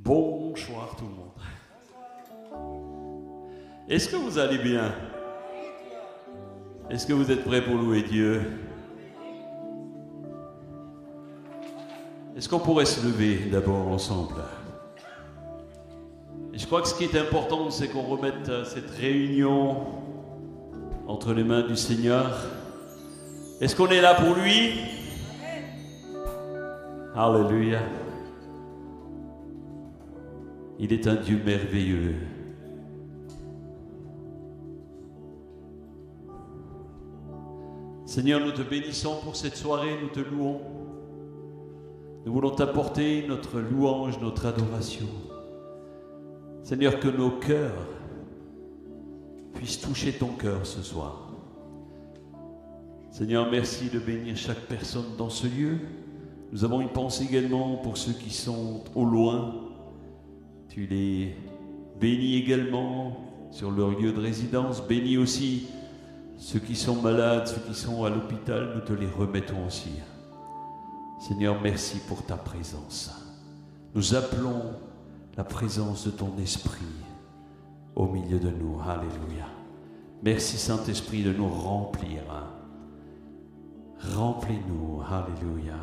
Bonsoir tout le monde. Est-ce que vous allez bien? Est-ce que vous êtes prêts pour louer Dieu? Est-ce qu'on pourrait se lever d'abord ensemble? Et je crois que ce qui est important, c'est qu'on remette cette réunion entre les mains du Seigneur. Est-ce qu'on est là pour lui? Alléluia. Il est un Dieu merveilleux. Seigneur, nous te bénissons pour cette soirée, nous te louons. Nous voulons t'apporter notre louange, notre adoration. Seigneur, que nos cœurs puissent toucher ton cœur ce soir. Seigneur, merci de bénir chaque personne dans ce lieu. Nous avons une pensée également pour ceux qui sont au loin. Tu les bénis également sur leur lieu de résidence. Bénis aussi ceux qui sont malades, ceux qui sont à l'hôpital. Nous te les remettons aussi. Seigneur, merci pour ta présence. Nous appelons la présence de ton esprit au milieu de nous. Alléluia. Merci Saint-Esprit de nous remplir. Remplis-nous. Alléluia.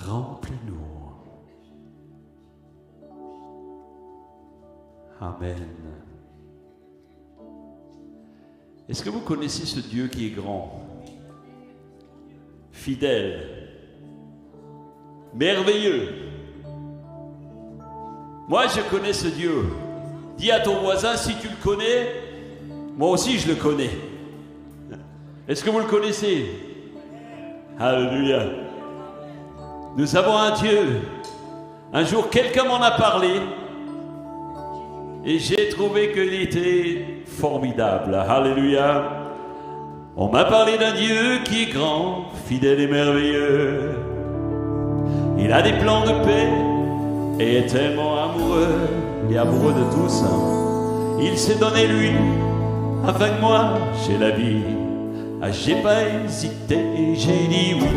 Remplis-nous. Amen. Est-ce que vous connaissez ce Dieu qui est grand, fidèle, merveilleux? Moi, je connais ce Dieu. Dis à ton voisin, si tu le connais, moi aussi je le connais. Est-ce que vous le connaissez? Alléluia. Nous avons un Dieu. Un jour, quelqu'un m'en a parlé et j'ai trouvé qu'il était formidable. Alléluia. On m'a parlé d'un Dieu qui est grand, fidèle et merveilleux. Il a des plans de paix et est tellement amoureux et amoureux de tous. Il s'est donné lui afin que moi j'ai la vie. Ah, j'ai pas hésité et j'ai dit oui.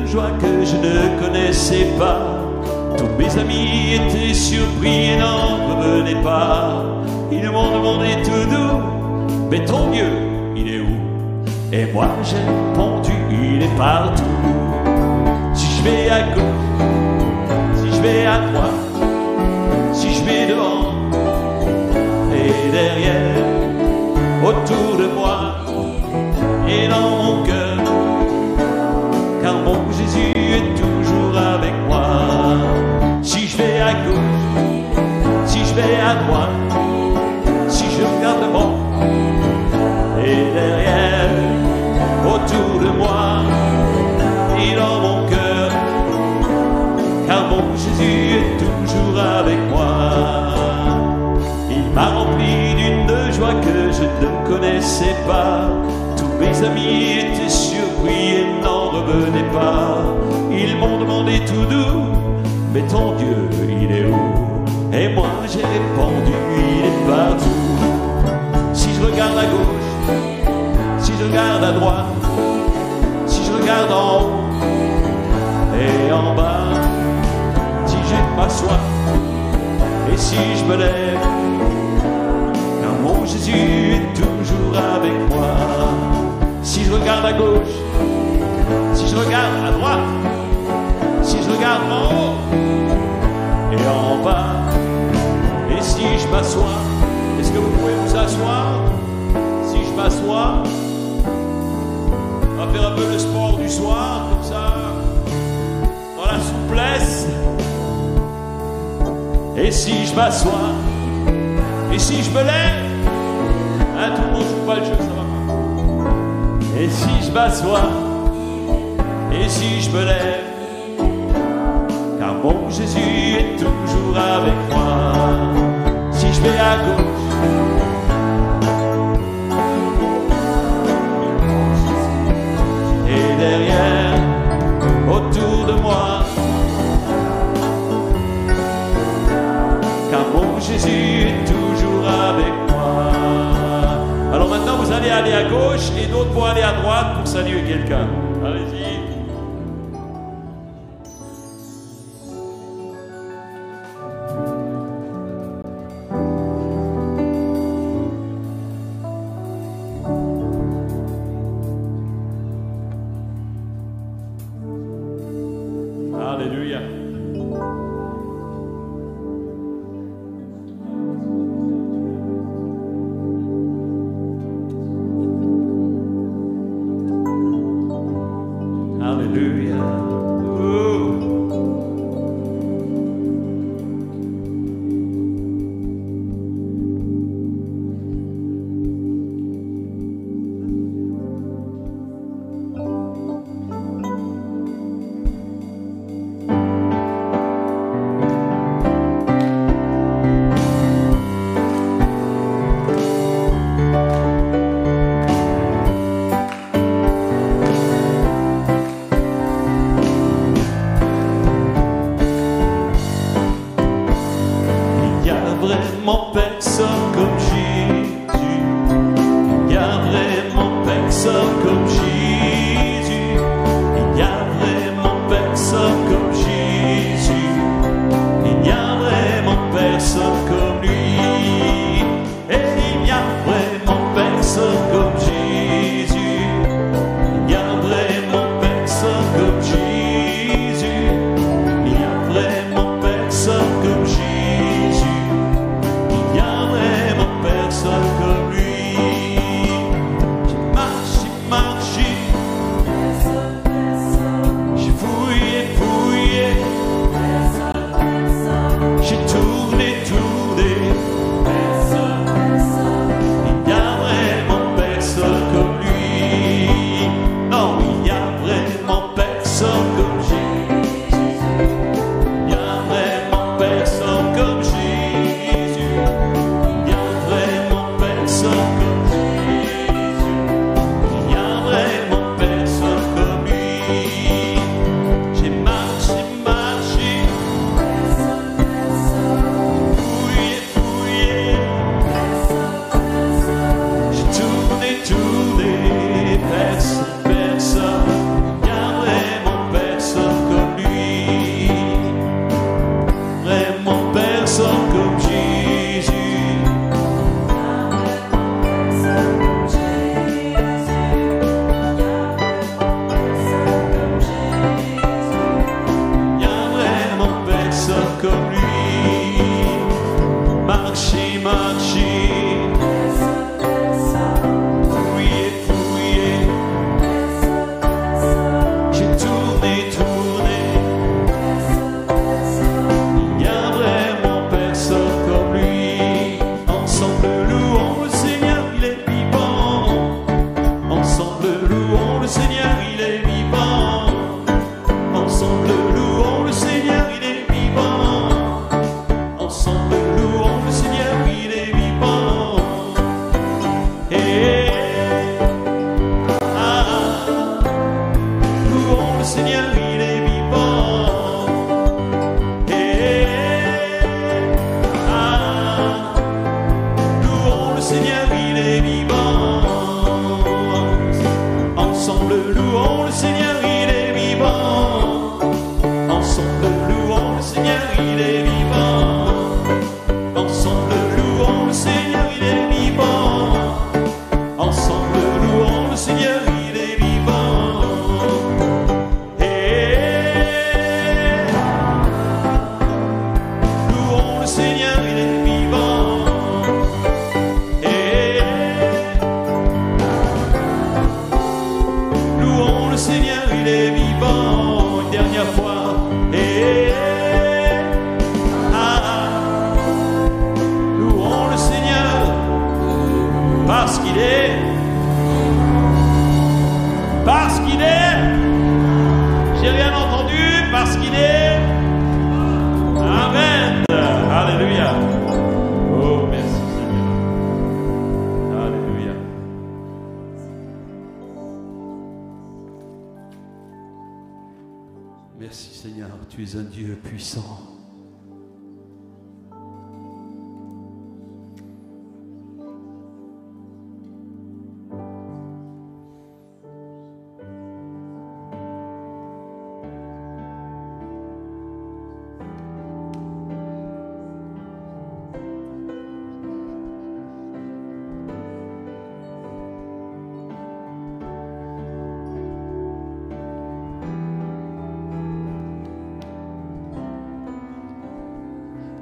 Joie que je ne connaissais pas. Tous mes amis étaient surpris et n'en revenaient pas. Ils m'ont demandé tout doux, mais ton Dieu, il est où? Et moi j'ai répondu, il est partout. Si je vais à gauche, si je vais à droite, si je vais devant et derrière, autour de moi et dans mon cœur, car mon Jésus est toujours avec moi. Si je vais à gauche, si je vais à droite, si je regarde devant et derrière, autour de moi et dans mon cœur, car mon Jésus est toujours avec moi. Il m'a rempli d'une joie que je ne connaissais pas. Tous mes amis étaient surpris et n'en revenaient pas. Ils m'ont demandé tout doux, mais ton Dieu, il est où? Et moi j'ai répondu, il est partout. Si je regarde à gauche, si je regarde à droite, si je regarde en haut et en bas, si je m'assois et si je me lève, car mon Jésus est toujours avec moi. Si je regarde à gauche, si je regarde à droite, si je regarde en haut et en bas, et si je m'assois, est-ce que vous pouvez vous asseoir? Si je m'assois, on va faire un peu le sport du soir, comme ça, dans la souplesse. Et si je m'assois, et si je me lève, hein, tout le monde joue pas le jeu, ça va. Et si je m'assois, et si je me lève, car mon Jésus est toujours avec moi. Si je vais à gauche, et derrière, autour de moi, car mon Jésus est toujours avec moi. aller à gauche et d'autres vont aller à droite pour saluer quelqu'un. Allez-y. Alléluia. Alléluia. Vraiment personne comme Jésus. Il y a vraiment personne comme Jésus. Il y a vraiment personne comme Jésus. Il y a vraiment personne comme lui. Et il y a vraiment personne comme Jésus. Il y a vraiment personne comme Jésus. Il y a vraiment personne comme Jésus. Comme lui, j'ai marché, j'ai fouillé, j'ai tourné. Il y a vraiment personne comme lui. Non, il y a vraiment personne comme Jésus. Il y a vraiment personne comme Jésus. Comme lui, marcher, fouiller, j'ai tourné. Il y a vraiment personne comme lui. Ensemble louons le Seigneur, il est vivant. Ensemble louons le Seigneur, il est vivant. Ensemble louons le Seigneur, il est vivant. Ensemble louons le Seigneur, il est vivant. Louons le Seigneur, il est vivant. Louons le Seigneur, il est vivant. Ensemble louons le Seigneur, il est vivant. Ensemble louons le Seigneur, il est vivant. Ensemble louons le Seigneur, il est vivant. Ensemble louons le Seigneur, il est vivant. Louons le Seigneur, il est vivant. Louons le Seigneur, il est vivant. Une dernière fois. Louons le Seigneur parce qu'il est. J'ai rien entendu parce qu'il est. Amen. Alléluia. Oh, merci Seigneur. Alléluia. Merci Seigneur, tu es un Dieu puissant.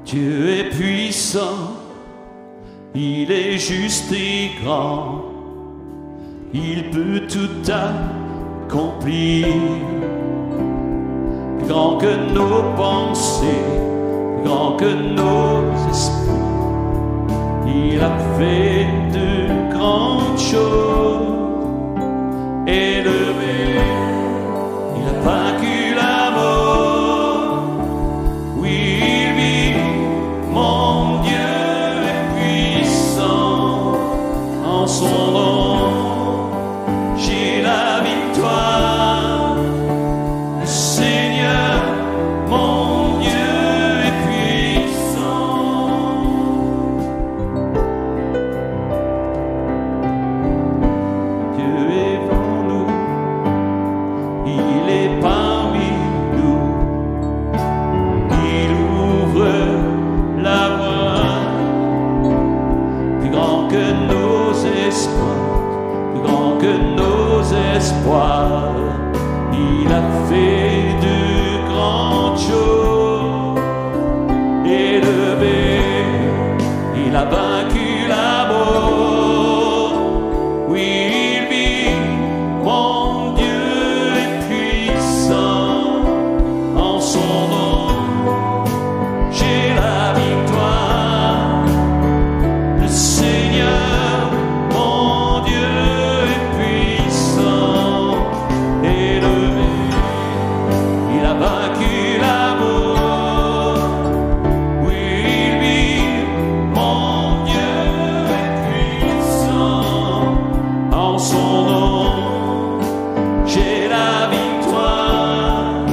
Dieu est puissant, il est juste et grand, il peut tout accomplir. Plus grand que nos pensées, plus grand que nos espoirs, il a fait de grandes choses. Élevé, il a vaincu la mort. Oui, il vit, mon Dieu est puissant. En son nom, j'ai la victoire. Le Seigneur, mon Dieu est puissant. Dieu est pour nous, il est parmi nous, il ouvre la voie. Plus grand que nos espoirs, plus grand que nos espoirs, il a fait de grandes choses. Élevé, il a vaincu la mort. Oui, il vit, mon Dieu est puissant. En son nom, j'ai la victoire. Le Seigneur, mon Dieu est puissant. Élevé, il a vaincu la mort. Oui, il vit, mon Dieu est puissant. En son nom, j'ai la victoire.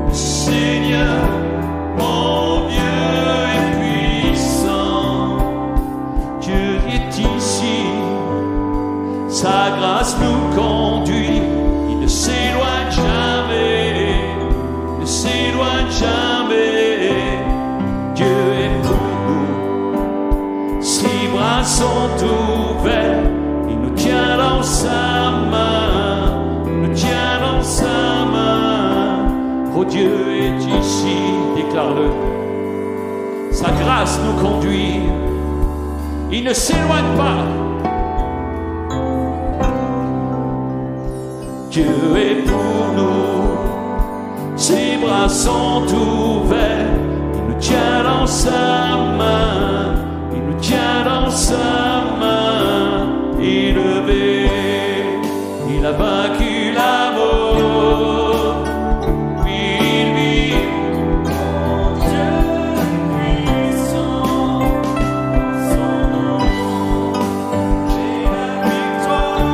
Le Seigneur, mon Dieu est puissant. Dieu est ici, sa grâce nous conduit. Il ne s'éloigne jamais, ne s'éloigne jamais. Dieu est pour nous, ses bras sont ouverts. Il nous tient dans sa main, il nous tient dans sa main. Oh, Dieu est ici, déclare-le. Sa grâce nous conduit, il ne s'éloigne pas. Dieu est pour nous, ses bras sont ouverts. Il nous tient dans sa main, il nous tient dans sa main. Élevé, il a vaincu la mort. Oui, il vit, mon Dieu puissant. Son nom, j'ai la victoire.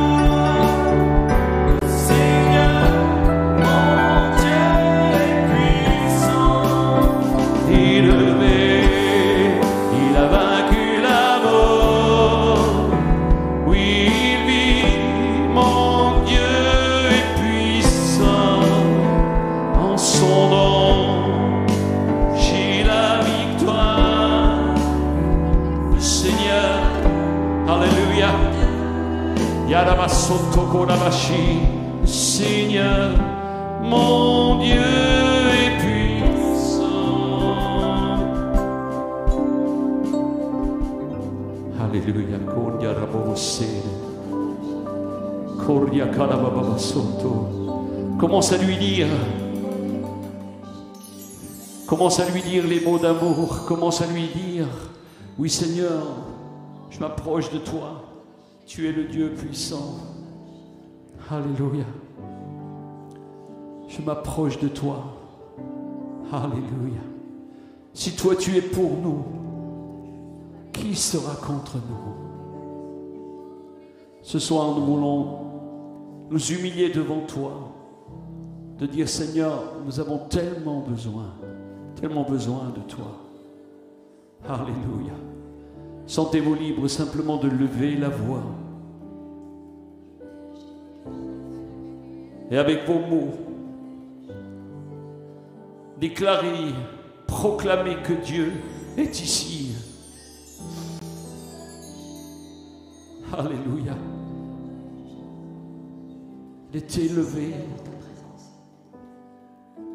Le Seigneur, mon Dieu est puissant. Élevé, il a vaincu la mort. Oui, il vit, mon Dieu est puissant. En son nom, j'ai la victoire. Le Seigneur, alléluia. Yadabasoto kodabashi. Le Seigneur, mon Dieu est puissant. Alléluia. Koria rabosene. Koria kalababasoto. Commence à lui dire. Commence à lui dire les mots d'amour. Commence à lui dire, oui Seigneur, je m'approche de toi. Tu es le Dieu puissant. Alléluia. Je m'approche de toi. Alléluia. Si toi tu es pour nous, qui sera contre nous? Ce soir, nous voulons nous humilier devant toi, de dire Seigneur, nous avons tellement besoin de toi. Alléluia. Sentez-vous libre simplement de lever la voix et avec vos mots déclarer, proclamer que Dieu est ici. Alléluia. Il est élevé. Dans ta présence.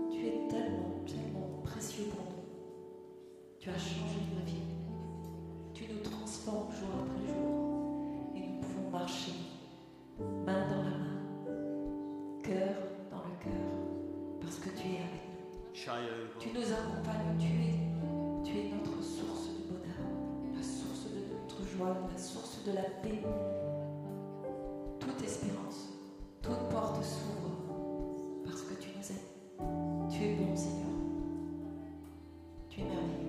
Tu es tellement, tellement précieux pour nous. Tu as changé ma vie. Tu nous transformes jour après jour. Et nous pouvons marcher main dans la main, cœur dans le cœur, parce que tu es avec nous. Tu nous accompagnes, tu es notre source de bonheur, la source de notre joie, la source de la paix. Toute espérance, toute porte s'ouvre, parce que tu nous aimes. Tu es bon, Seigneur. Tu es merveilleux.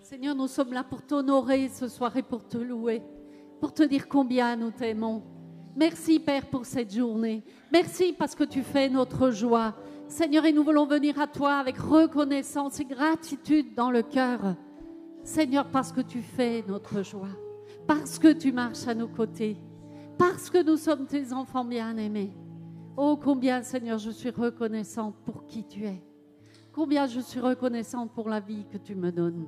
Seigneur, nous sommes là pour t'honorer ce soir et pour te louer, pour te dire combien nous t'aimons. Merci, Père, pour cette journée. Merci parce que tu fais notre joie. Seigneur, et nous voulons venir à toi avec reconnaissance et gratitude dans le cœur. Seigneur, parce que tu fais notre joie, parce que tu marches à nos côtés, parce que nous sommes tes enfants bien-aimés. Oh, combien, Seigneur, je suis reconnaissante pour qui tu es. Combien je suis reconnaissante pour la vie que tu me donnes.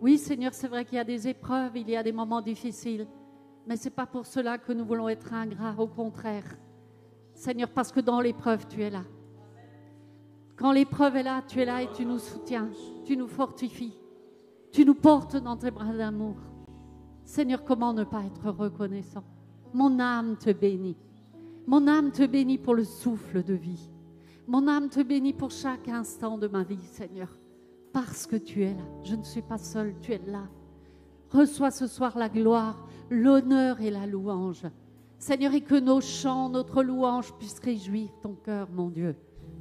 Oui, Seigneur, c'est vrai qu'il y a des épreuves, il y a des moments difficiles, mais ce n'est pas pour cela que nous voulons être ingrats, au contraire. Seigneur, parce que dans l'épreuve, tu es là. Quand l'épreuve est là, tu es là et tu nous soutiens, tu nous fortifies, tu nous portes dans tes bras d'amour. Seigneur, comment ne pas être reconnaissant? Mon âme te bénit. Mon âme te bénit pour le souffle de vie. Mon âme te bénit pour chaque instant de ma vie, Seigneur. Parce que tu es là. Je ne suis pas seule, tu es là. Reçois ce soir la gloire, l'honneur et la louange. Seigneur, et que nos chants, notre louange puissent réjouir ton cœur, mon Dieu.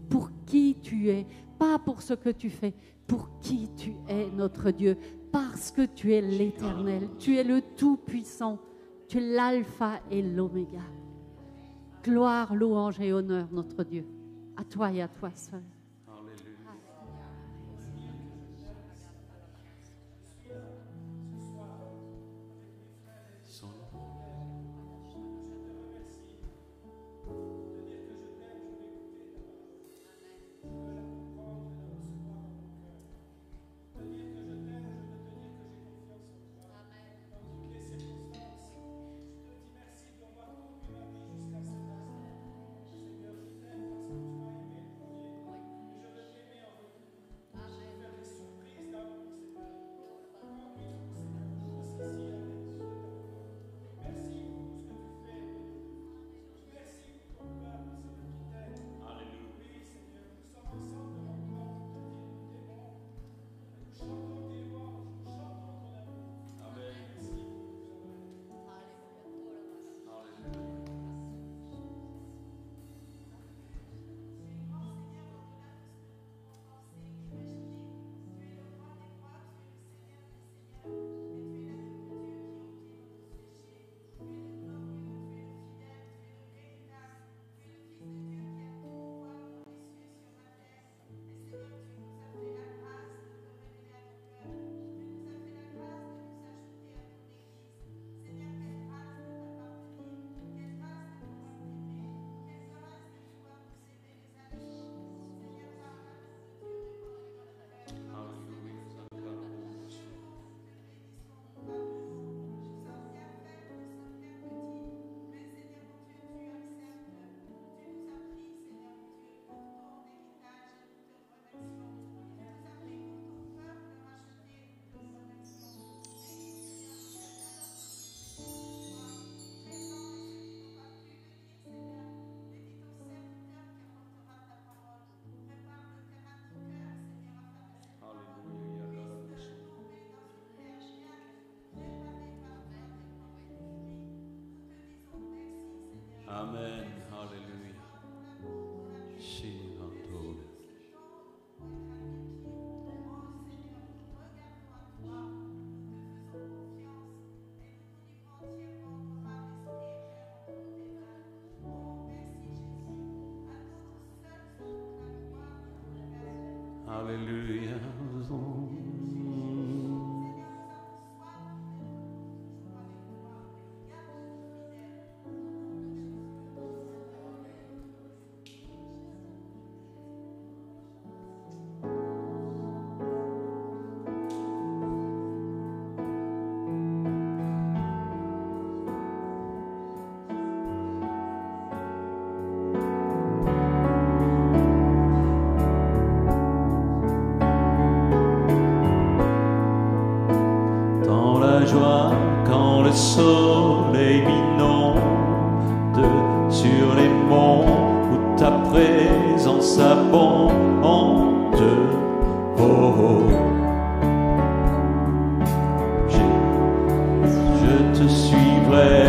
Pour qui tu es, pas pour ce que tu fais, pour qui tu es, notre Dieu. Parce que tu es l'Éternel, tu es le Tout-Puissant, tu es l'Alpha et l'Oméga. Gloire, louange et honneur, notre Dieu. À toi et à toi seul. Amen. Alléluia. Alléluia. Dans la joie, quand le soleil m'inonde sur les monts où ta présence abonde, oh, oh. Je te suivrai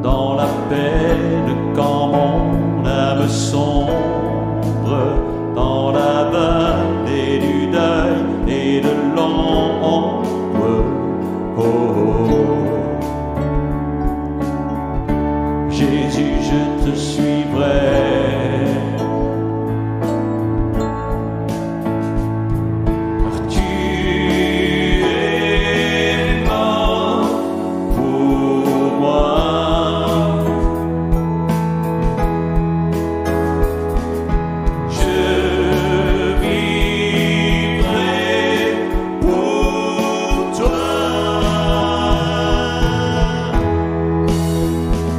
dans la peine quand mon âme sombre, dans la vallée du deuil et de l'ombre, oh, oh. Jésus, je te suivrai. Car tu es mort pour moi. Je vivrai pour toi.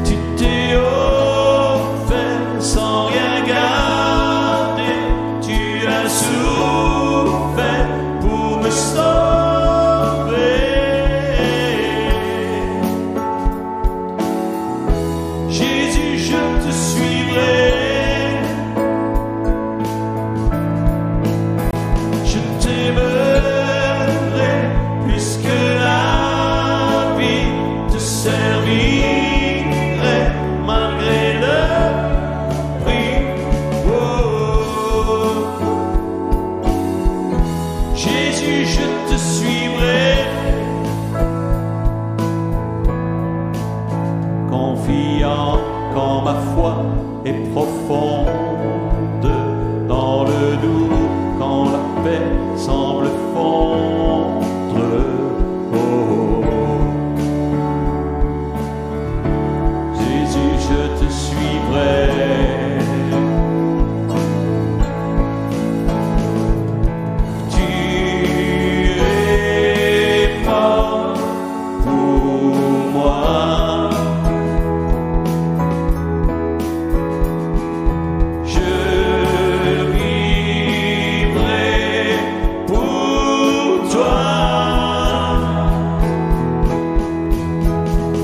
Tu t'es offert sans rien garder. Tu as souffert pour me sauver. Jésus, je te suivrai. Je t'aimerai plus que la vie, te servirai malgré le prix. Oh. Jésus, je te suivrai. Confiant quand ma foi est profonde, dans le doux, quand la paix semble fondre. Oh. Jésus, je te suivrai. Tu es mort pour moi. Je vivrai pour toi.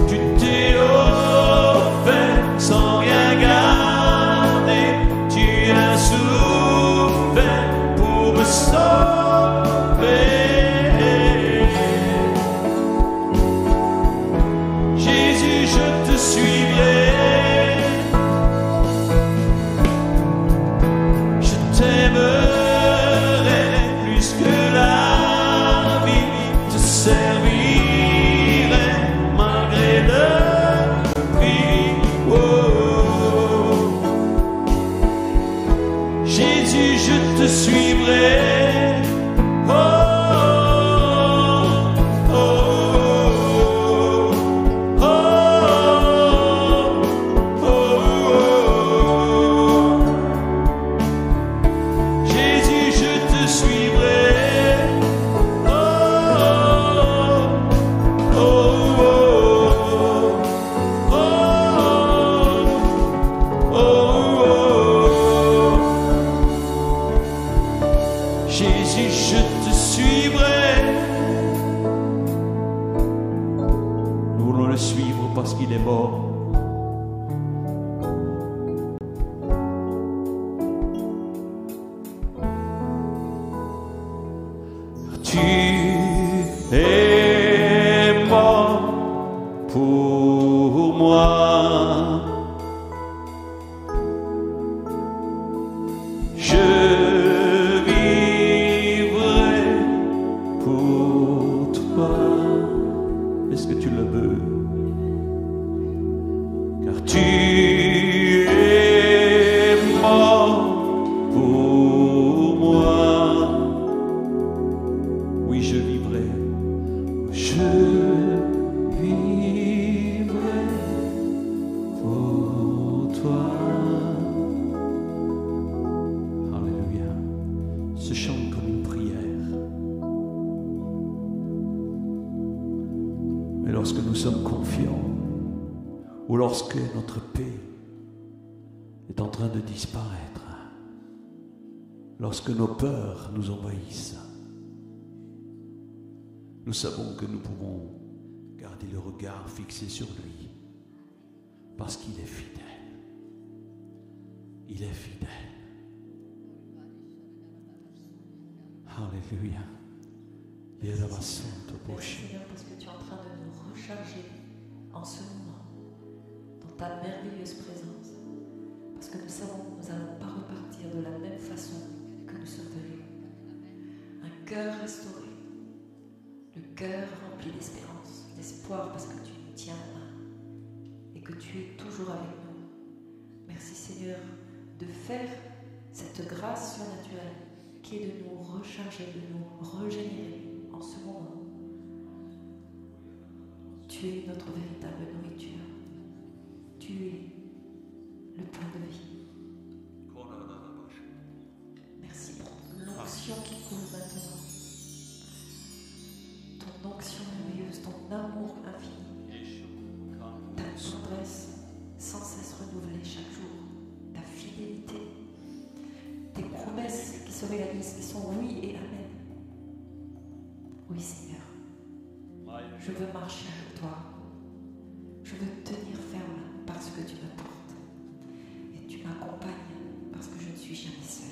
Tu t'es offert sans rien garder. Tu as souffert pour me sauver. Jésus, je te suivrai. Je t'aimerai plus que la vie, te servirai malgré le prix. Oh. Jésus, je te suivrai. Oh, oh, oh, oh, oh. Jésus, je te suivrai. Oh, oh, oh, oh, oh. Jésus, je te suivrai. Nous voulons le suivre parce qu'il est mort. Tu es mort Est-ce que tu le veux? Car tu es mort pour moi. Oui, je vivrai. Je vivrai pour toi. Alléluia. Ce chant comme une prière. Mais lorsque nous sommes confiants, ou lorsque notre paix est en train de disparaître, lorsque nos peurs nous envahissent, nous savons que nous pouvons garder le regard fixé sur lui, parce qu'il est fidèle. Il est fidèle. Alléluia. Merci Seigneur parce que tu es en train de nous recharger en ce moment dans ta merveilleuse présence. Parce que nous savons que nous n'allons pas repartir de la même façon que nous sommes venus. Un cœur restauré, le cœur rempli d'espérance, d'espoir parce que tu nous tiens la main et que tu es toujours avec nous. Merci Seigneur de faire cette grâce surnaturelle qui est de nous recharger, de nous régénérer en ce moment. Tu es notre véritable nourriture. Tu es le pain de vie. Merci pour l'onction qui coule maintenant. Ton onction merveilleuse, ton amour infini, ta tendresse sans cesse renouvelée chaque jour, ta fidélité, tes promesses qui se réalisent, qui sont oui et amen. Oui Seigneur, je veux marcher avec toi. Je veux tenir ferme parce que tu me portes. Et tu m'accompagnes parce que je ne suis jamais seule.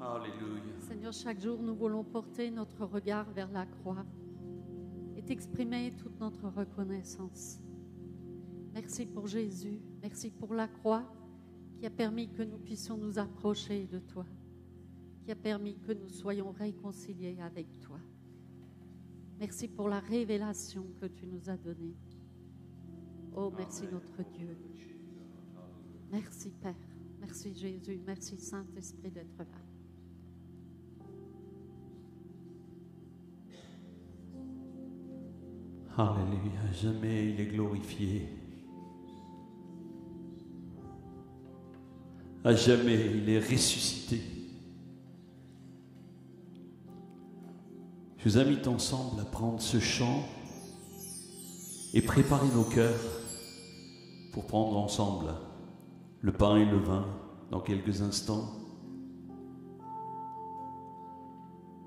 Alléluia. Seigneur, chaque jour, nous voulons porter notre regard vers la croix et t'exprimer toute notre reconnaissance. Merci pour Jésus. Merci pour la croix qui a permis que nous puissions nous approcher de toi, qui a permis que nous soyons réconciliés avec toi. Merci pour la révélation que tu nous as donnée. Oh, merci notre Dieu. Merci Père. Merci Jésus. Merci Saint-Esprit d'être là. Alléluia, jamais il est glorifié. À jamais il est ressuscité. Je vous invite ensemble à prendre ce chant et préparer nos cœurs pour prendre ensemble le pain et le vin dans quelques instants.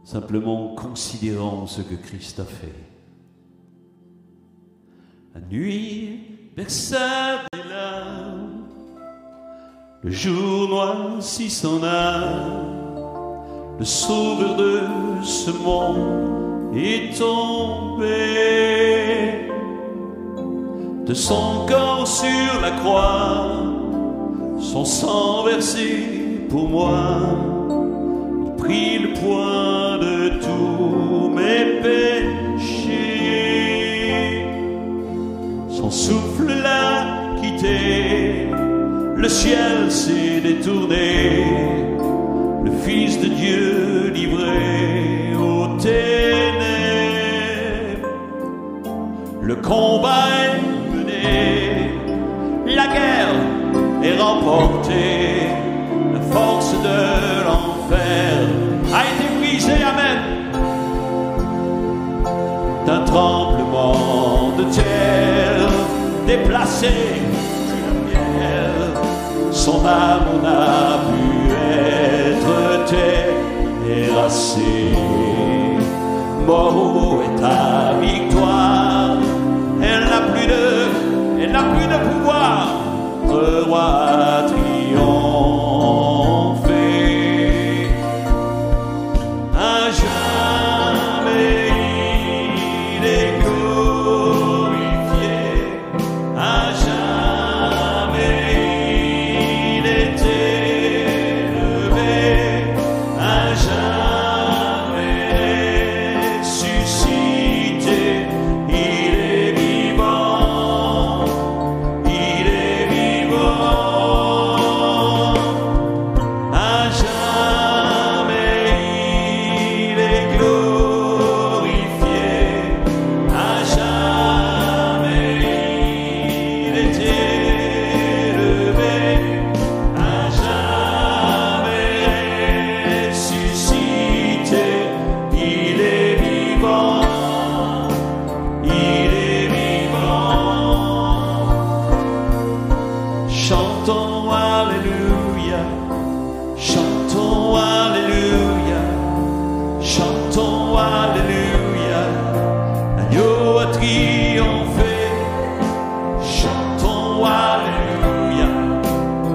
Simplement considérant ce que Christ a fait. La nuit versa des larmes, le jour noirci s'en a, le sauveur de ce monde est tombé. De son corps sur la croix, son sang versé pour moi, il prit le poids de tous mes péchés. Son souffle l'a quitté, le ciel s'est détourné, le Fils de Dieu livré aux ténèbres. Le combat est mené, la guerre est remportée, la force de l'enfer a été brisée, amen. D'un tremblement de terre déplacé, puis la pierre, son âme n'a pu être terrassée. Mort, où est ta victoire? Elle n'a plus de pouvoir. Notre roi a triomphé. À jamais il est glorifié. À jamais il est élevé. À jamais suscité. Il est vivant. Il est vivant. À jamais il est glorifié. À jamais il est élevé. À jamais suscité. Il est vivant. Il est vivant. Chantons Alléluia, chantons Alléluia, chantons Alléluia. L'agneau a triomphé. Chantons Alléluia,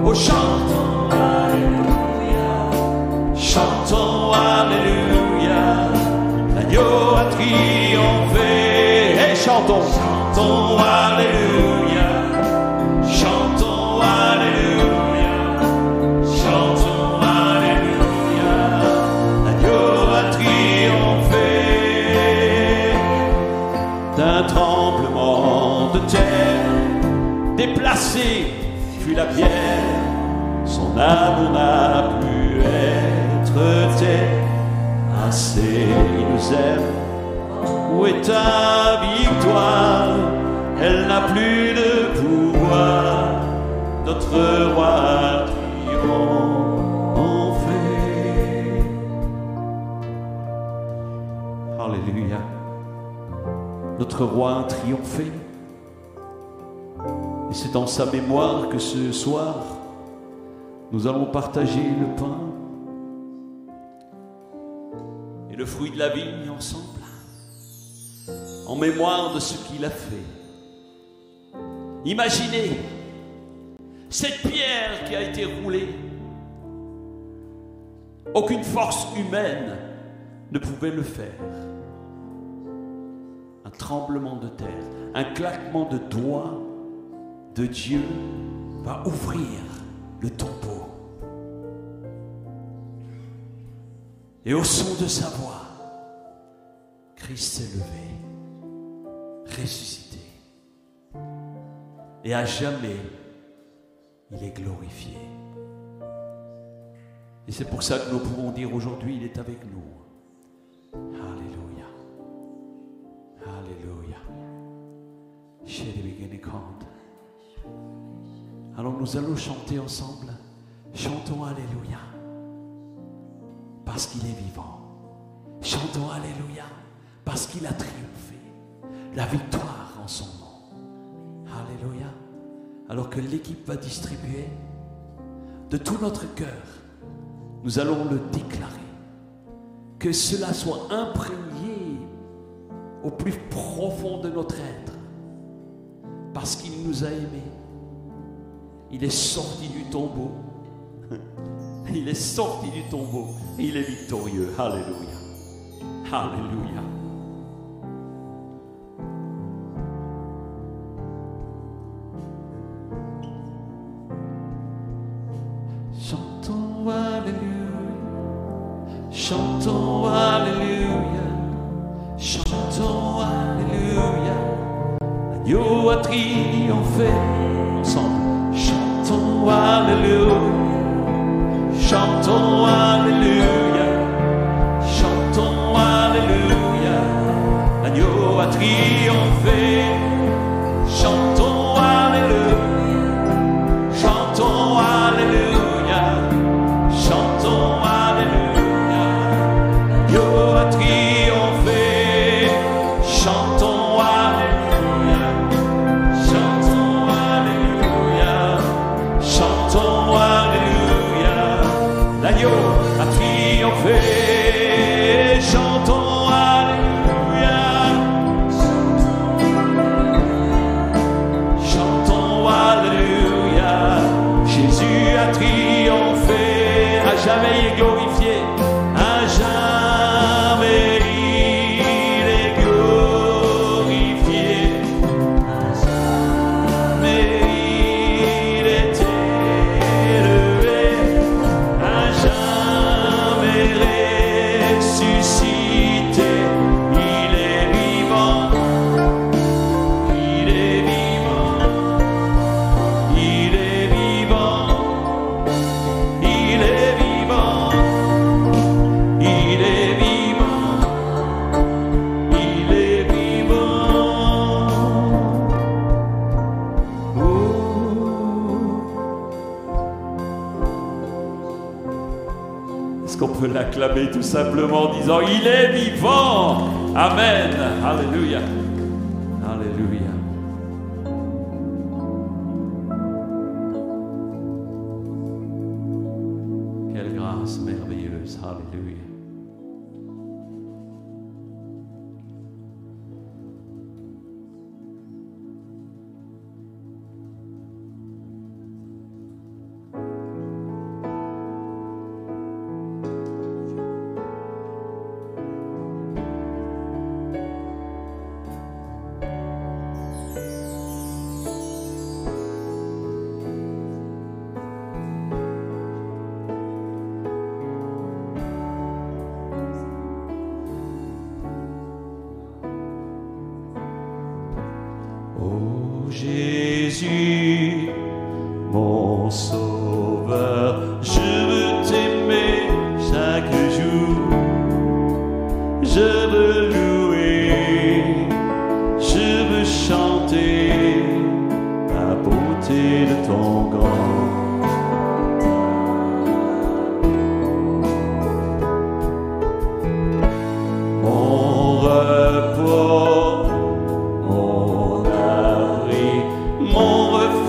oh chantons Alléluia, chantons Alléluia. L'agneau a triomphé. Et chantons, chantons Alléluia, chantons Alléluia, chantons Alléluia. L'agneau a triomphé. D'un tremblement de terre déplacé fut la pierre, son âme n'a pu être terrassée. Il nous aime. Où est ta victoire? Elle n'a plus de pouvoir. Notre roi a triomphé. Alléluia. Notre roi a triomphé. Et c'est en sa mémoire que ce soir, nous allons partager le pain et le fruit de la vigne ensemble, en mémoire de ce qu'il a fait. Imaginez cette pierre qui a été roulée. Aucune force humaine ne pouvait le faire. Un tremblement de terre, un claquement de doigts de Dieu va ouvrir le tombeau. Et au son de sa voix, Christ s'est levé, ressuscité. Et à jamais, il est glorifié. Et c'est pour ça que nous pouvons dire aujourd'hui, il est avec nous. Alléluia. Alléluia. Alors nous allons chanter ensemble. Chantons Alléluia. Parce qu'il est vivant. Chantons Alléluia. Parce qu'il a triomphé. La victoire en son nom. Alléluia. Alors que l'équipe va distribuer, de tout notre cœur, nous allons le déclarer. Que cela soit imprégné au plus profond de notre être. parce qu'il nous a aimés. Il est sorti du tombeau. Il est sorti du tombeau et il est victorieux. Alléluia. Alléluia. Chantons Alléluia. Chantons Alléluia. Chantons Alléluia. L'agneau a triomphé. Ensemble. Chantons Alléluia. Chantons Alléluia, chantons Alléluia, l'agneau a triomphé. Chantons Alléluia, chantons Alléluia, chantons Alléluia, l'agneau a triomphé. Chantons Alléluia, chantons Alléluia, chantons Alléluia. L'agneau a triomphé, chantons Alléluia, chantons Alléluia, Jésus a triomphé, à jamais il est glorifié, à jamais il est glorifié, à jamais il est élevé, à jamais ressuscité, il est vivant, il est vivant, il est vivant, il est vivant, il est vivant, il est vivant. Est-ce qu'on peut l'acclamer tout simplement en disant il est vivant? Amen. Alléluia. Alléluia. Quelle grâce merveilleuse. Alléluia. Ô Jésus, mon sauveur, je veux t'aimer chaque jour, je veux louer, je veux chanter la beauté de ton grand. Mon repos, mon abri, mon refuge.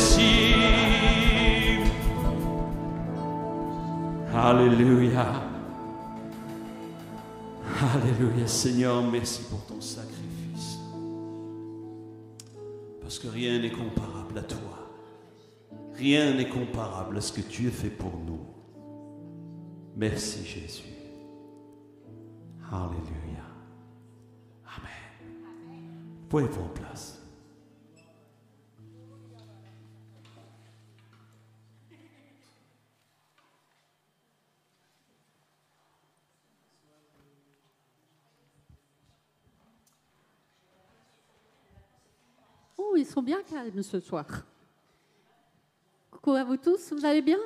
merci. Alléluia. Alléluia. Seigneur, merci pour ton sacrifice. Parce que rien n'est comparable à toi. Rien n'est comparable à ce que tu as fait pour nous. Merci Jésus. Alléluia. Amen. Vous pouvez prendre place. Oh, ils sont bien calmes ce soir. Coucou à vous tous, vous allez bien?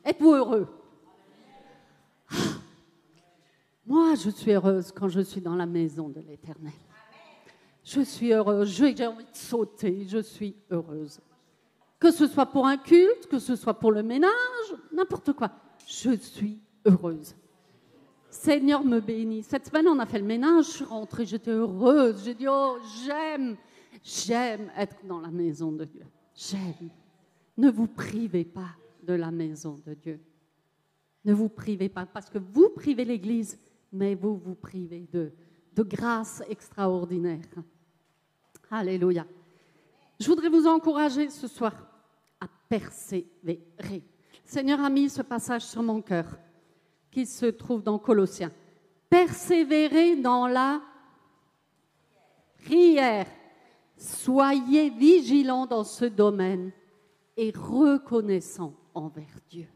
Êtes-vous heureux? Ah, moi, je suis heureuse quand je suis dans la maison de l'Éternel. Je suis heureuse, j'ai envie de sauter, je suis heureuse. Que ce soit pour un culte, que ce soit pour le ménage, n'importe quoi, je suis heureuse. Seigneur me bénit. Cette semaine, on a fait le ménage, je suis rentrée, j'étais heureuse. J'ai dit, oh, j'aime être dans la maison de Dieu. J'aime. Ne vous privez pas de la maison de Dieu. Ne vous privez pas, parce que vous privez l'Église, mais vous vous privez de grâce extraordinaire. Alléluia. Je voudrais vous encourager ce soir à persévérer. Le Seigneur a mis ce passage sur mon cœur qui se trouve dans Colossiens. Persévérez dans la prière. Soyez vigilants dans ce domaine et reconnaissants envers Dieu.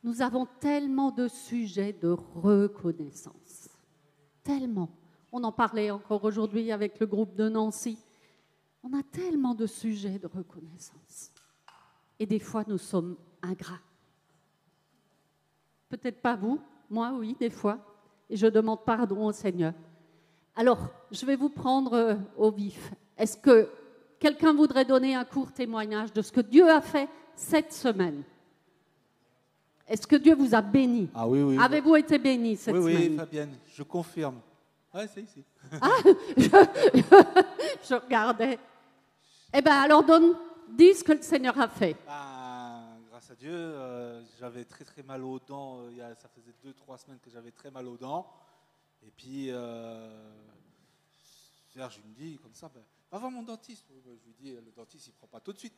Nous avons tellement de sujets de reconnaissance. Tellement. On en parlait encore aujourd'hui avec le groupe de Nancy. On a tellement de sujets de reconnaissance. Et des fois, nous sommes ingrats. Peut-être pas vous, moi oui, des fois. Et je demande pardon au Seigneur. Alors, je vais vous prendre au vif. Est-ce que quelqu'un voudrait donner un court témoignage de ce que Dieu a fait cette semaine? Est-ce que Dieu vous a béni? Ah oui, oui. Avez-vous été béni cette semaine? Oui, Fabienne, je confirme. Ouais, c'est ici. Ah, je regardais. Eh bien, alors dis ce que le Seigneur a fait. Grâce à Dieu, j'avais très très mal aux dents. Ça faisait 2-3 semaines que j'avais très mal aux dents. Et puis, Serge, il me dit comme ça, va voir mon dentiste. Je lui dis, le dentiste, il ne prend pas tout de suite.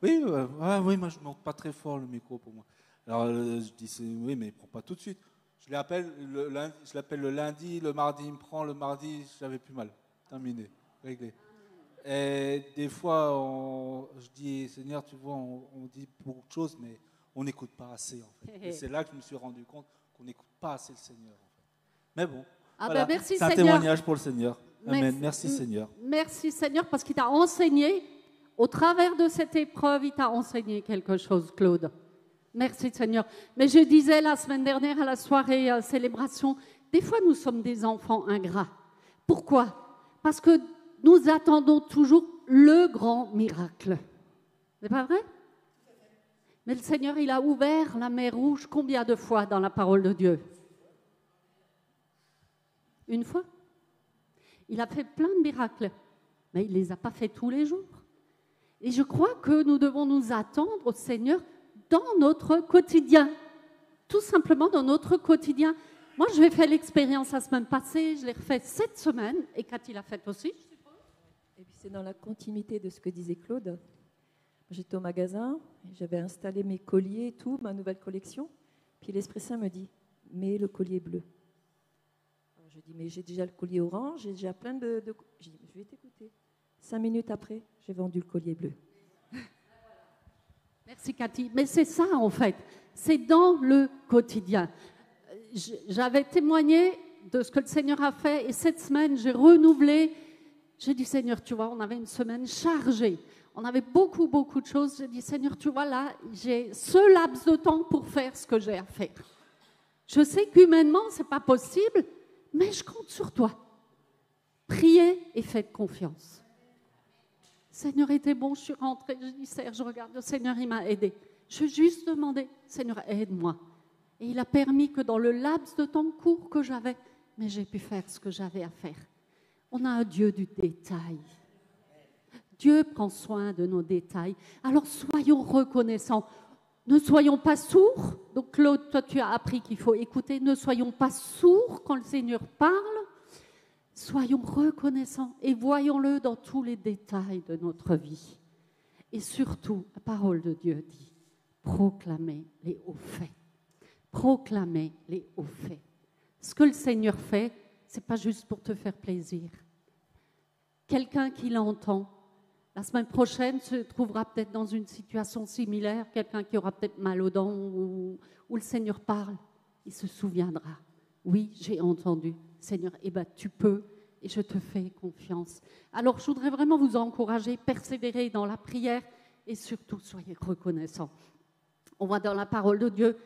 Oui, moi je ne monte pas très fort le micro pour moi. Alors je dis, oui, mais il ne prend pas tout de suite. Je l'appelle le lundi, le mardi, il me prend, le mardi, j'avais plus mal. Terminé, réglé. Et des fois, je dis, Seigneur, tu vois, on dit beaucoup de choses, mais on n'écoute pas assez. En fait. Et c'est là que je me suis rendu compte qu'on n'écoute pas assez le Seigneur. En fait. Mais bon, voilà, merci, c'est un Seigneur. témoignage pour le Seigneur. Amen. Merci Seigneur. Merci Seigneur, parce qu'il t'a enseigné, au travers de cette épreuve, il t'a enseigné quelque chose, Claude. Merci Seigneur. Mais je disais la semaine dernière à la soirée célébration, des fois nous sommes des enfants ingrats. Pourquoi? Parce que nous attendons toujours le grand miracle. C'est pas vrai? Mais le Seigneur, il a ouvert la mer Rouge combien de fois dans la parole de Dieu? Une fois. Il a fait plein de miracles, mais il ne les a pas fait tous les jours. Et je crois que nous devons nous attendre au Seigneur dans notre quotidien. Tout simplement dans notre quotidien. Moi, je vais faire l'expérience la semaine passée, je l'ai refait cette semaine, et Cathy l'a fait aussi, je suppose. Et puis c'est dans la continuité de ce que disait Claude. J'étais au magasin, j'avais installé mes colliers et tout, ma nouvelle collection. Puis l'Esprit Saint me dit, mets le collier bleu. Alors je dis, mais j'ai déjà le collier orange, j'ai déjà plein de... Je dis, je vais t'écouter. 5 minutes après, j'ai vendu le collier bleu. Merci Cathy. Mais c'est ça en fait, c'est dans le quotidien. J'avais témoigné de ce que le Seigneur a fait et cette semaine, j'ai renouvelé. J'ai dit, Seigneur, tu vois, on avait une semaine chargée. On avait beaucoup de choses. J'ai dit, Seigneur, tu vois, là, j'ai ce laps de temps pour faire ce que j'ai à faire. Je sais qu'humainement, ce n'est pas possible, mais je compte sur toi. Priez et faites confiance. Seigneur était bon, je suis rentrée. Je dis, Serge, regarde, le Seigneur, il m'a aidé. Je lui ai juste demandé, Seigneur, aide-moi. Et il a permis que dans le laps de temps court que j'avais, mais j'ai pu faire ce que j'avais à faire. On a un Dieu du détail. Dieu prend soin de nos détails. Alors soyons reconnaissants. Ne soyons pas sourds. Donc Claude, toi tu as appris qu'il faut écouter. Ne soyons pas sourds quand le Seigneur parle. Soyons reconnaissants et voyons-le dans tous les détails de notre vie. Et surtout, la parole de Dieu dit, proclamez les hauts faits. Proclamez les hauts faits. Ce que le Seigneur fait, ce n'est pas juste pour te faire plaisir. Quelqu'un qui l'entend, la semaine prochaine se trouvera peut-être dans une situation similaire, quelqu'un qui aura peut-être mal aux dents, où le Seigneur parle, il se souviendra. Oui, j'ai entendu, Seigneur, eh bien tu peux, et je te fais confiance. Alors je voudrais vraiment vous encourager, persévérer dans la prière, et surtout soyez reconnaissants. On voit dans la parole de Dieu,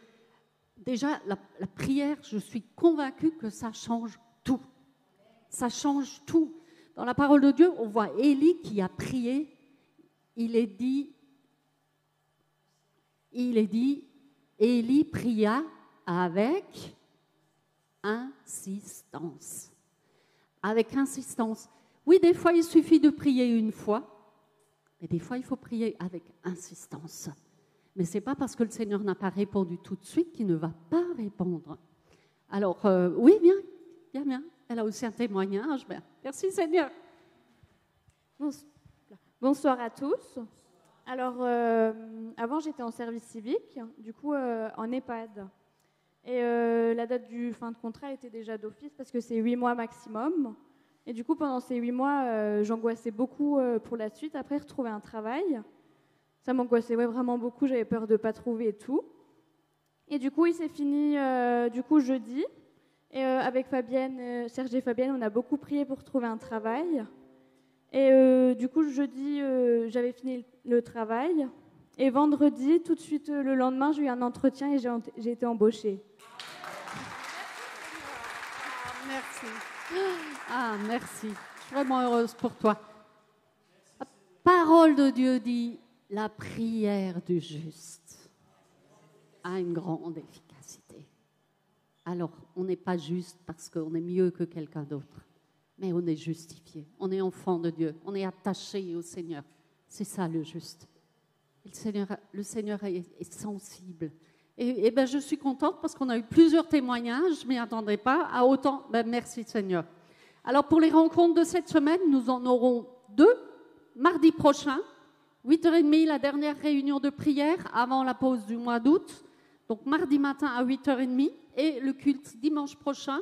déjà la prière, je suis convaincue que ça change tout. Ça change tout. Dans la parole de Dieu, on voit Élie qui a prié, il est dit, Élie pria avec insistance. Avec insistance. Oui, des fois, il suffit de prier une fois, mais des fois, il faut prier avec insistance. Mais ce n'est pas parce que le Seigneur n'a pas répondu tout de suite qu'il ne va pas répondre. Alors, oui, bien. Elle a aussi un témoignage. Merci, Seigneur. Bonsoir à tous. Alors, avant, j'étais en service civique, du coup, en EHPAD. Et la date du fin de contrat était déjà d'office parce que c'est 8 mois maximum. Et du coup, pendant ces 8 mois, j'angoissais beaucoup pour la suite. Après, retrouver un travail. Ça m'angoissait vraiment beaucoup. J'avais peur de ne pas trouver et tout. Et du coup, il s'est fini jeudi. Et avec Fabienne, Serge et Fabienne, on a beaucoup prié pour trouver un travail. Et du coup, jeudi, j'avais fini le travail. Et vendredi, tout de suite, le lendemain, j'ai eu un entretien et j'ai été embauchée. Merci. Je suis vraiment heureuse pour toi. La parole de Dieu dit, la prière du juste a une grande efficacité. Alors, on n'est pas juste parce qu'on est mieux que quelqu'un d'autre, mais on est justifié. On est enfant de Dieu. On est attaché au Seigneur. C'est ça le juste. Le Seigneur est sensible. Et ben, je suis contente parce qu'on a eu plusieurs témoignages. Je ne m'y attendais pas à autant. Merci Seigneur. Alors, pour les rencontres de cette semaine, nous en aurons 2. Mardi prochain, 8h30, la dernière réunion de prière avant la pause du mois d'août. Donc, mardi matin à 8h30. Et le culte dimanche prochain,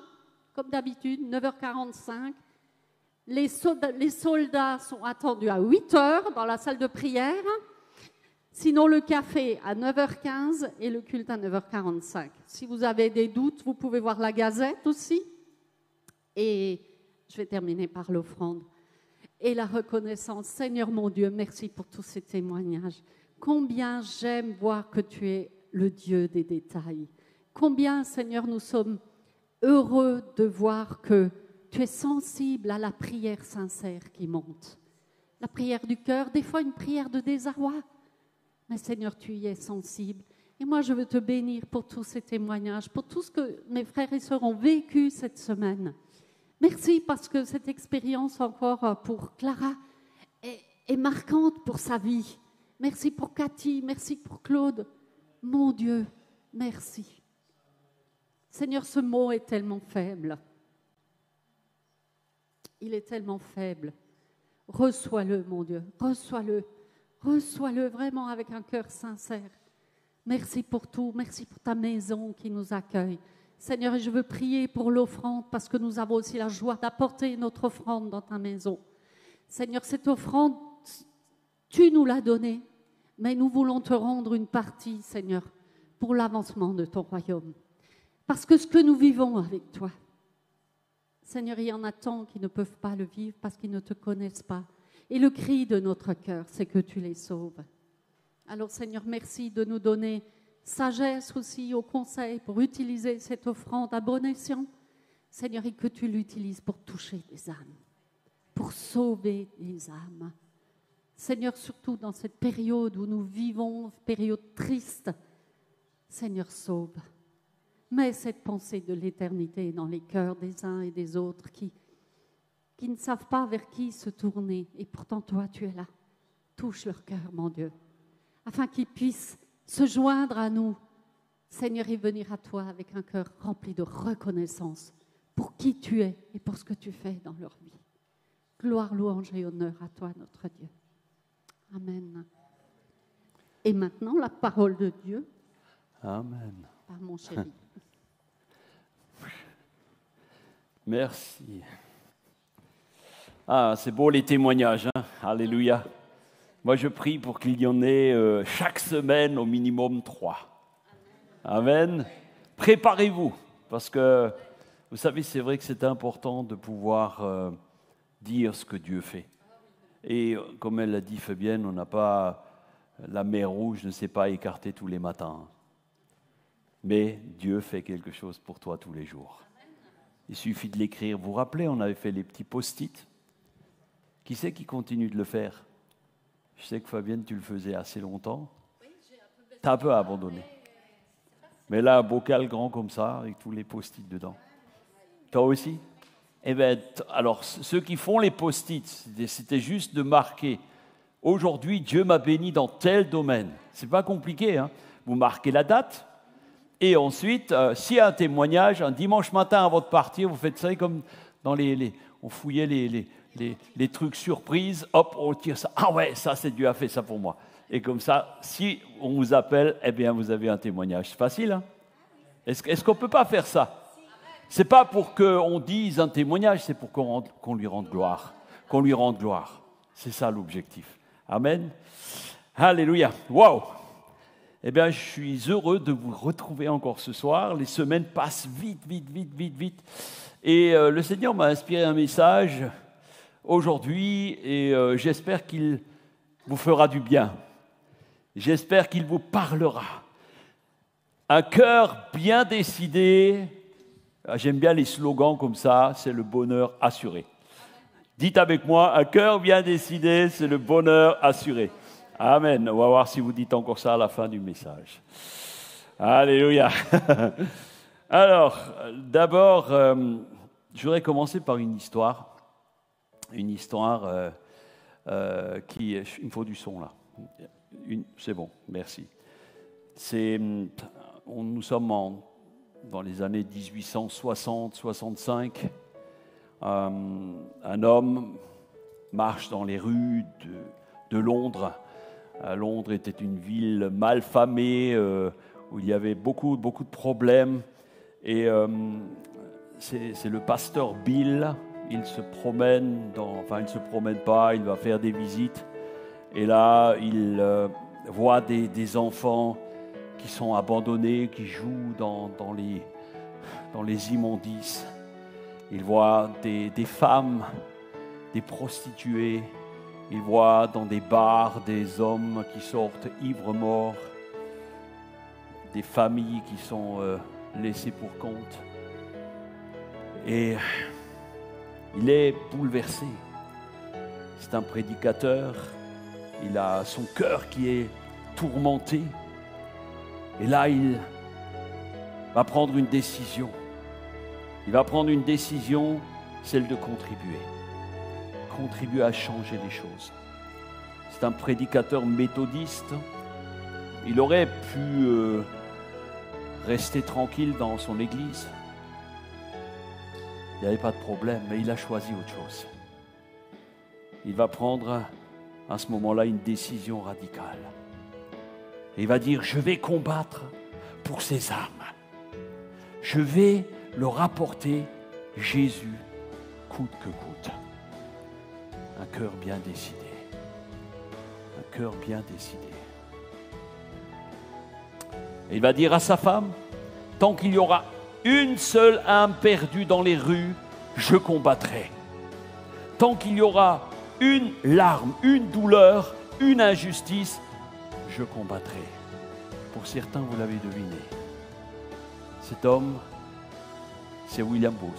comme d'habitude, 9h45. Les soldats sont attendus à 8h dans la salle de prière. Sinon, le café à 9h15 et le culte à 9h45. Si vous avez des doutes, vous pouvez voir la Gazette aussi. Et je vais terminer par l'offrande. Et la reconnaissance. Seigneur mon Dieu, merci pour tous ces témoignages. Combien j'aime voir que tu es le Dieu des détails. Combien, Seigneur, nous sommes heureux de voir que tu es sensible à la prière sincère qui monte. La prière du cœur, des fois une prière de désarroi. Mais Seigneur, tu y es sensible. Et moi, je veux te bénir pour tous ces témoignages, pour tout ce que mes frères et sœurs ont vécu cette semaine. Merci parce que cette expérience encore pour Clara est marquante pour sa vie. Merci pour Cathy, merci pour Claude. Mon Dieu, merci. Seigneur, ce mot est tellement faible. Il est tellement faible. Reçois-le, mon Dieu, reçois-le. Reçois-le vraiment avec un cœur sincère. Merci pour tout. Merci pour ta maison qui nous accueille. Seigneur, je veux prier pour l'offrande parce que nous avons aussi la joie d'apporter notre offrande dans ta maison. Seigneur, cette offrande, tu nous l'as donnée, mais nous voulons te rendre une partie, Seigneur, pour l'avancement de ton royaume. Parce que ce que nous vivons avec toi, Seigneur, il y en a tant qui ne peuvent pas le vivre parce qu'ils ne te connaissent pas. Et le cri de notre cœur, c'est que tu les sauves. Alors Seigneur, merci de nous donner sagesse aussi au conseil pour utiliser cette offrande à bon escient. Seigneur, et que tu l'utilises pour toucher des âmes, pour sauver des âmes. Seigneur, surtout dans cette période où nous vivons, période triste, Seigneur, sauve. Mets cette pensée de l'éternité dans les cœurs des uns et des autres qui ne savent pas vers qui se tourner. Et pourtant, toi, tu es là. touche leur cœur, mon Dieu, afin qu'ils puissent se joindre à nous, Seigneur, et venir à toi avec un cœur rempli de reconnaissance pour qui tu es et pour ce que tu fais dans leur vie. Gloire, louange et honneur à toi, notre Dieu. Amen. Et maintenant, la parole de Dieu. Amen. Par mon chéri. Merci. Ah, c'est beau les témoignages, hein? Alléluia. Moi, je prie pour qu'il y en ait chaque semaine au minimum 3. Amen. Préparez-vous, parce que, vous savez, c'est vrai que c'est important de pouvoir dire ce que Dieu fait. Et comme elle l'a dit Fabienne, on n'a pas la mer rouge, ne s'est pas écartée tous les matins. Mais Dieu fait quelque chose pour toi tous les jours. Il suffit de l'écrire. Vous vous rappelez, on avait fait les petits post-it. Qui c'est qui continue de le faire? Je sais que Fabienne, tu le faisais assez longtemps. Tu as un peu abandonné. Mais là, un bocal grand comme ça, avec tous les post-it dedans. Toi aussi? Eh bien, alors, ceux qui font les post-it, c'était juste de marquer. Aujourd'hui, Dieu m'a béni dans tel domaine. C'est pas compliqué, hein? Vous marquez la date. Et ensuite, s'il y a un témoignage, un dimanche matin avant de partir, vous faites ça comme dans on fouillait les trucs surprises, hop, on tire ça. Ah ouais, ça c'est Dieu a fait ça pour moi. Et comme ça, si on vous appelle, eh bien vous avez un témoignage. C'est facile, hein? Est-ce qu'on ne peut pas faire ça? C'est pas pour qu'on dise un témoignage, c'est pour qu'on lui rende gloire. Qu'on lui rende gloire. C'est ça l'objectif. Amen. Alléluia. Waouh! Eh bien, je suis heureux de vous retrouver encore ce soir. Les semaines passent vite. Et le Seigneur m'a inspiré un message aujourd'hui et j'espère qu'il vous fera du bien. J'espère qu'il vous parlera. Un cœur bien décidé, j'aime bien les slogans comme ça, c'est le bonheur assuré. Dites avec moi, un cœur bien décidé, c'est le bonheur assuré. Amen. On va voir si vous dites encore ça à la fin du message. Alléluia. Alors, d'abord, je voudrais commencer par une histoire. Une histoire qui... Il me faut du son, là. C'est bon, merci. Nous sommes dans les années 1860-65. Un homme marche dans les rues de Londres. Londres était une ville mal famée, où il y avait beaucoup de problèmes. Et c'est le pasteur Bill, il se promène, il ne se promène pas, il va faire des visites. Et là, il voit des enfants qui sont abandonnés, qui jouent dans les immondices. Il voit des femmes, des prostituées. Il voit dans des bars des hommes qui sortent ivres morts, des familles qui sont laissées pour compte. Et il est bouleversé. C'est un prédicateur. Il a son cœur qui est tourmenté. Et là, il va prendre une décision. Il va prendre une décision, celle de contribuer à changer les choses. C'est un prédicateur méthodiste. Il aurait pu rester tranquille dans son église. Il n'y avait pas de problème, mais il a choisi autre chose. Il va prendre à ce moment-là une décision radicale. Et il va dire, je vais combattre pour ces âmes. Je vais leur apporter Jésus coûte que coûte. Un cœur bien décidé. Un cœur bien décidé. Et il va dire à sa femme, tant qu'il y aura une seule âme perdue dans les rues, je combattrai. Tant qu'il y aura une larme, une douleur, une injustice, je combattrai. Pour certains, vous l'avez deviné. Cet homme, c'est William Booth.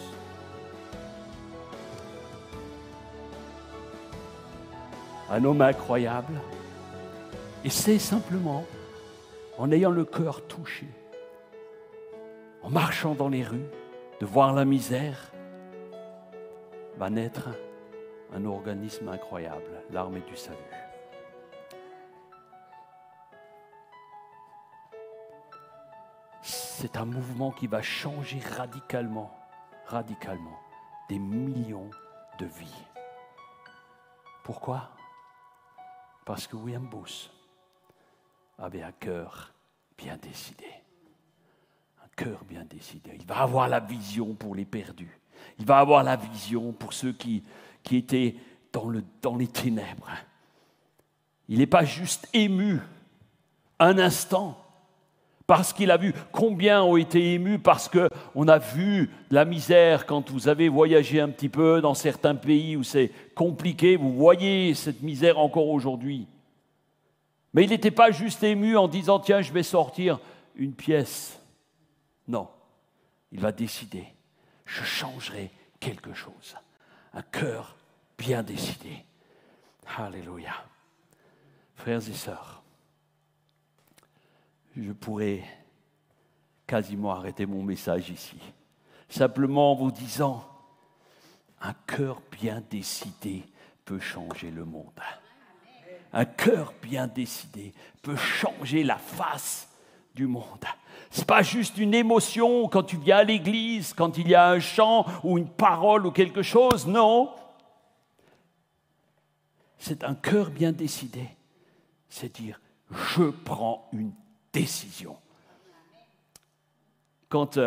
Un homme incroyable. Et c'est simplement en ayant le cœur touché, en marchant dans les rues, de voir la misère, va naître un organisme incroyable, l'Armée du Salut. c'est un mouvement qui va changer radicalement des millions de vies. Pourquoi? Parce que William Booth avait un cœur bien décidé. Un cœur bien décidé. Il va avoir la vision pour les perdus. Il va avoir la vision pour ceux qui étaient dans les ténèbres. Il n'est pas juste ému un instant parce qu'il a vu. Combien ont été émus parce qu'on a vu la misère quand vous avez voyagé un petit peu dans certains pays où c'est compliqué. Vous voyez cette misère encore aujourd'hui. Mais il n'était pas juste ému en disant « Tiens, je vais sortir une pièce ». Non, il va décider « Je changerai quelque chose ». Un cœur bien décidé. Alléluia. Frères et sœurs, je pourrais quasiment arrêter mon message ici, simplement en vous disant, un cœur bien décidé peut changer le monde. Un cœur bien décidé peut changer la face du monde. Ce n'est pas juste une émotion quand tu viens à l'église, quand il y a un chant ou une parole ou quelque chose, non. C'est un cœur bien décidé. C'est dire, je prends une décision. Quand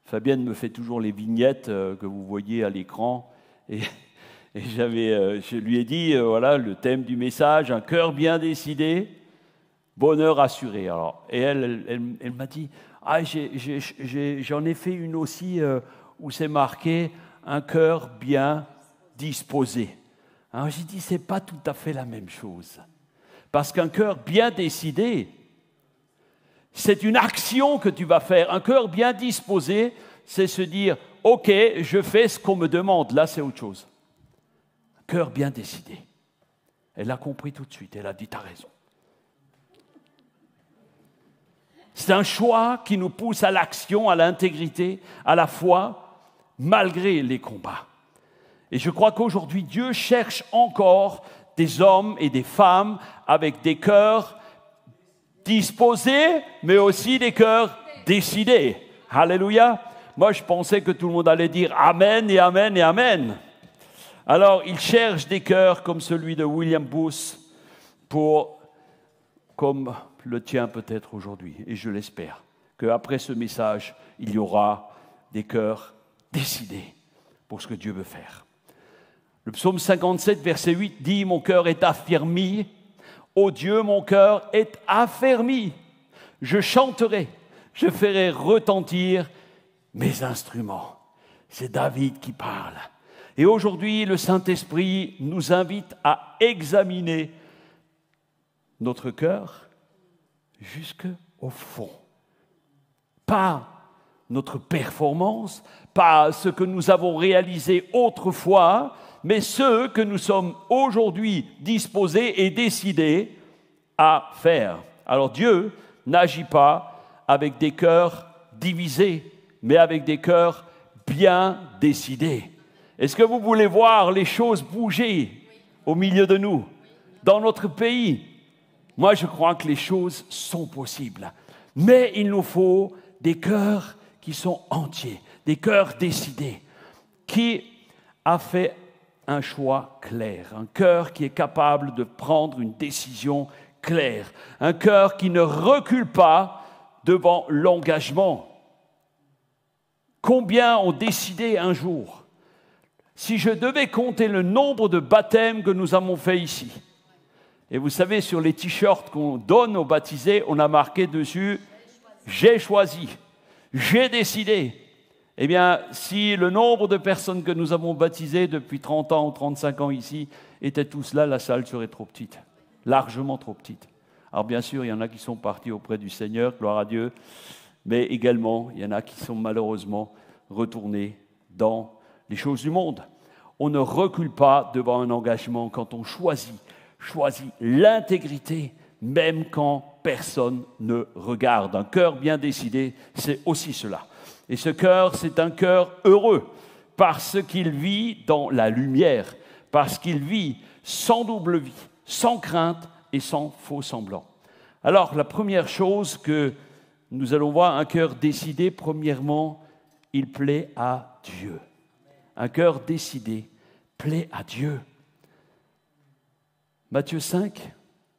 Fabienne me fait toujours les vignettes que vous voyez à l'écran, et je lui ai dit, voilà, le thème du message, un cœur bien décidé, bonheur assuré. Alors, et elle m'a dit, j'en ai fait une aussi où c'est marqué, un cœur bien disposé. Alors j'ai dit, c'est pas tout à fait la même chose. Parce qu'un cœur bien décidé, c'est une action que tu vas faire. Un cœur bien disposé, c'est se dire, ok, je fais ce qu'on me demande. Là, c'est autre chose. Un cœur bien décidé. Elle a compris tout de suite. Elle a dit, t'as raison. C'est un choix qui nous pousse à l'action, à l'intégrité, à la foi, malgré les combats. Et je crois qu'aujourd'hui, Dieu cherche encore des hommes et des femmes avec des cœurs disposés, mais aussi des cœurs décidés. Alléluia. Moi, je pensais que tout le monde allait dire Amen et Amen et Amen. Alors, il cherche des cœurs comme celui de William Booth, comme le tien peut-être aujourd'hui, et je l'espère, qu'après ce message, il y aura des cœurs décidés pour ce que Dieu veut faire. Le psaume 57, verset 8 dit « Mon cœur est affermi, ô Dieu, mon cœur est affermi. Je chanterai, je ferai retentir mes instruments. » C'est David qui parle. Et aujourd'hui, le Saint-Esprit nous invite à examiner notre cœur jusqu'au fond. Pas notre performance, pas ce que nous avons réalisé autrefois, mais ce que nous sommes aujourd'hui disposés et décidés à faire. Alors Dieu n'agit pas avec des cœurs divisés, mais avec des cœurs bien décidés. Est-ce que vous voulez voir les choses bouger au milieu de nous, dans notre pays? Moi, je crois que les choses sont possibles. Mais il nous faut des cœurs qui sont entiers, des cœurs décidés. Qui a fait un choix clair, un cœur qui est capable de prendre une décision claire, un cœur qui ne recule pas devant l'engagement. Combien ont décidé un jour? Si je devais compter le nombre de baptêmes que nous avons fait ici, et vous savez, sur les t-shirts qu'on donne aux baptisés, on a marqué dessus « J'ai choisi »,« J'ai décidé ». Eh bien, si le nombre de personnes que nous avons baptisées depuis 30 ans ou 35 ans ici étaient tous là, la salle serait trop petite, largement trop petite. Alors bien sûr, il y en a qui sont partis auprès du Seigneur, gloire à Dieu, mais également, il y en a qui sont malheureusement retournés dans les choses du monde. On ne recule pas devant un engagement quand on choisit l'intégrité, même quand personne ne regarde. Un cœur bien décidé, c'est aussi cela. Et ce cœur, c'est un cœur heureux, parce qu'il vit dans la lumière, parce qu'il vit sans double vie, sans crainte et sans faux semblant. Alors, la première chose que nous allons voir un cœur décidé. Premièrement, il plaît à Dieu. Un cœur décidé plaît à Dieu. Matthieu 5,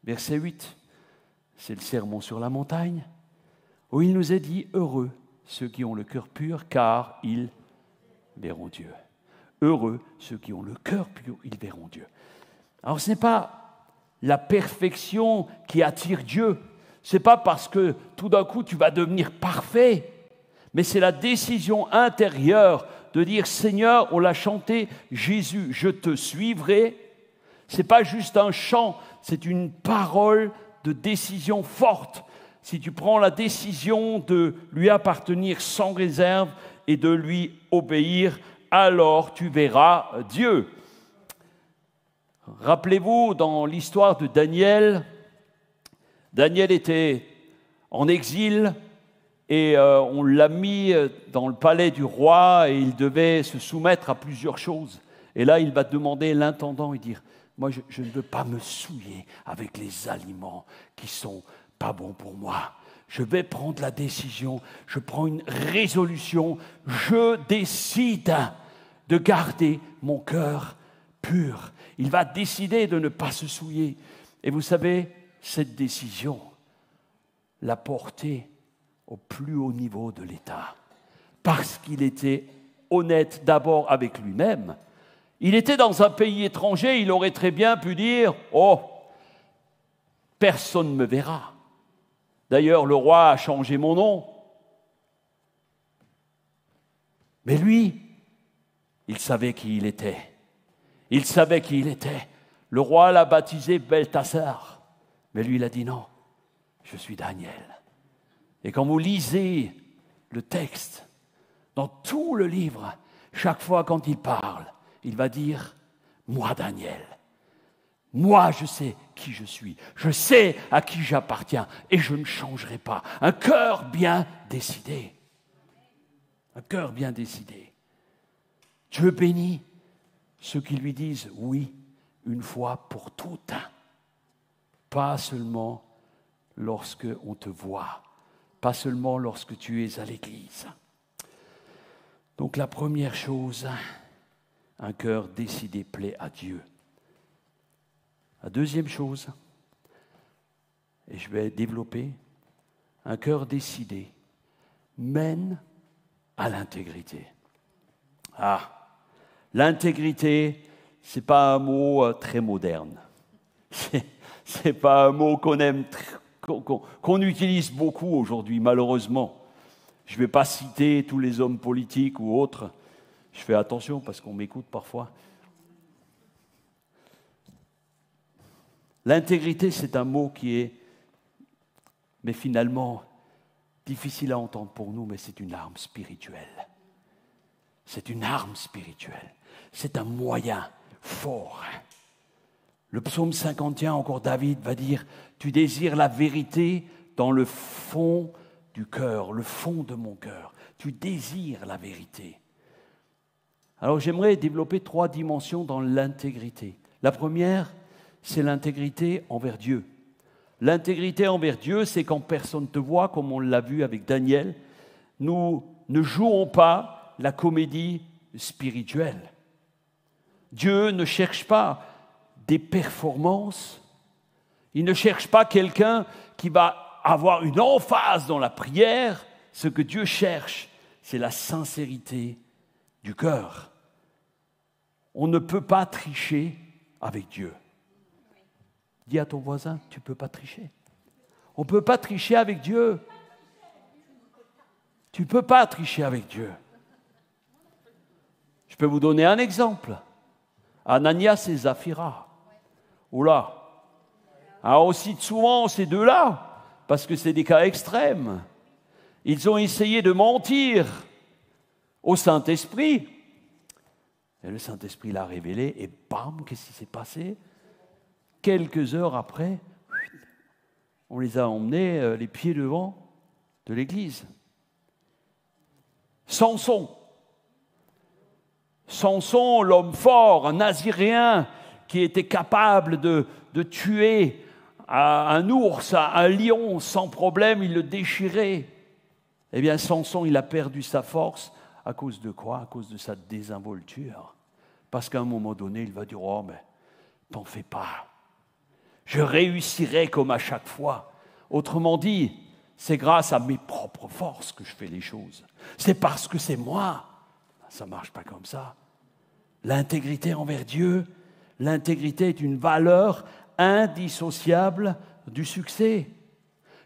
verset 8, c'est le sermon sur la montagne, où il nous est dit « Heureux ceux qui ont le cœur pur, car ils verront Dieu. » Heureux ceux qui ont le cœur pur, ils verront Dieu. Alors ce n'est pas la perfection qui attire Dieu. Ce n'est pas parce que tout d'un coup tu vas devenir parfait, mais c'est la décision intérieure de dire « Seigneur, on l'a chanté, Jésus, je te suivrai ». Ce n'est pas juste un chant, c'est une parole de décision forte. Si tu prends la décision de lui appartenir sans réserve et de lui obéir, alors tu verras Dieu. Rappelez-vous, dans l'histoire de Daniel, Daniel était en exil et on l'a mis dans le palais du roi et il devait se soumettre à plusieurs choses. Et là, il va demander l'intendant et dire « Moi, je ne veux pas me souiller avec les aliments qui sont pas bons pour moi. Je vais prendre la décision, je prends une résolution, je décide de garder mon cœur pur. » Il va décider de ne pas se souiller. Et vous savez, cette décision l'a porté au plus haut niveau de l'État. Parce qu'il était honnête d'abord avec lui-même. Il était dans un pays étranger, il aurait très bien pu dire « Oh, personne ne me verra. D'ailleurs, le roi a changé mon nom. » Mais lui, il savait qui il était. Il savait qui il était. Le roi l'a baptisé Beltasar. Mais lui, il a dit non, je suis Daniel. Et quand vous lisez le texte, dans tout le livre, chaque fois quand il parle, il va dire, moi Daniel, moi je sais qui je suis, je sais à qui j'appartiens et je ne changerai pas. Un cœur bien décidé. Un cœur bien décidé. Dieu bénit ceux qui lui disent oui, une fois pour toutes. Pas seulement lorsque on te voit, pas seulement lorsque tu es à l'église. Donc la première chose, un cœur décidé plaît à Dieu. La deuxième chose, et je vais développer, un cœur décidé mène à l'intégrité. Ah, l'intégrité, ce n'est pas un mot très moderne. C'est pas un mot qu'on aime, qu'on utilise beaucoup aujourd'hui, malheureusement. Je ne vais pas citer tous les hommes politiques ou autres. Je fais attention parce qu'on m'écoute parfois. L'intégrité, c'est un mot qui est, mais finalement, difficile à entendre pour nous, mais c'est une arme spirituelle. C'est une arme spirituelle. C'est un moyen fort. Le psaume 51, encore David va dire « Tu désires la vérité dans le fond du cœur, le fond de mon cœur. Tu désires la vérité. » Alors j'aimerais développer 3 dimensions dans l'intégrité. La première, c'est l'intégrité envers Dieu. L'intégrité envers Dieu, c'est quand personne ne te voit, comme on l'a vu avec Daniel. Nous ne jouons pas la comédie spirituelle. Dieu ne cherche pas des performances. Il ne cherche pas quelqu'un qui va avoir une emphase dans la prière. Ce que Dieu cherche, c'est la sincérité du cœur. On ne peut pas tricher avec Dieu. Dis à ton voisin, tu ne peux pas tricher. On ne peut pas tricher avec Dieu. Tu ne peux pas tricher avec Dieu. Je peux vous donner un exemple. Ananias et Saphira. Oula. Alors aussi souvent ces deux-là, parce que c'est des cas extrêmes, ils ont essayé de mentir au Saint-Esprit. Et le Saint-Esprit l'a révélé et bam, qu'est-ce qui s'est passé? Quelques heures après, on les a emmenés les pieds devant de l'église. Samson, l'homme fort, un naziréen qui était capable de tuer un ours, un lion sans problème, il le déchirait. Eh bien, Samson, il a perdu sa force à cause de quoi? À cause de sa désinvolture. Parce qu'à un moment donné, il va dire, oh, mais t'en fais pas. Je réussirai comme à chaque fois. Autrement dit, c'est grâce à mes propres forces que je fais les choses. C'est parce que c'est moi. Ça ne marche pas comme ça. L'intégrité envers Dieu, l'intégrité est une valeur indissociable du succès.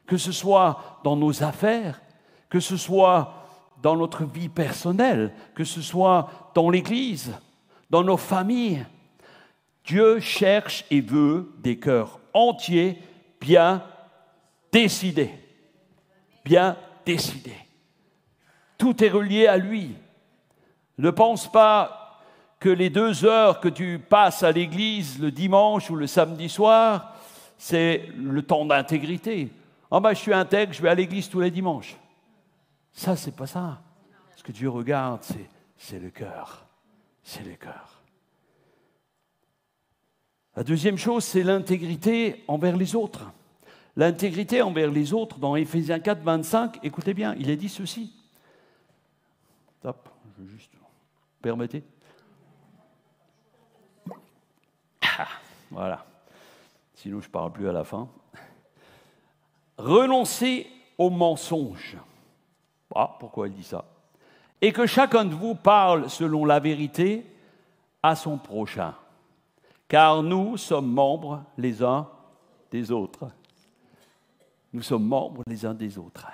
Que ce soit dans nos affaires, que ce soit dans notre vie personnelle, que ce soit dans l'Église, dans nos familles. Dieu cherche et veut des cœurs entiers, bien décidés. Bien décidés. Tout est relié à lui. Ne pense pas que les 2 heures que tu passes à l'église le dimanche ou le samedi soir, c'est le temps d'intégrité. Ah ben, je suis intègre, je vais à l'église tous les dimanches. Ça, c'est pas ça. Ce que Dieu regarde, c'est le cœur. C'est le cœur. La deuxième chose, c'est l'intégrité envers les autres. L'intégrité envers les autres, dans Éphésiens 4, 25, écoutez bien, il est dit ceci. Hop, je vais juste... Permettez. Voilà. Sinon, je ne parle plus à la fin. Renoncez au mensonge. Ah, pourquoi il dit ça? Et que chacun de vous parle selon la vérité à son prochain. Car nous sommes membres les uns des autres. Nous sommes membres les uns des autres.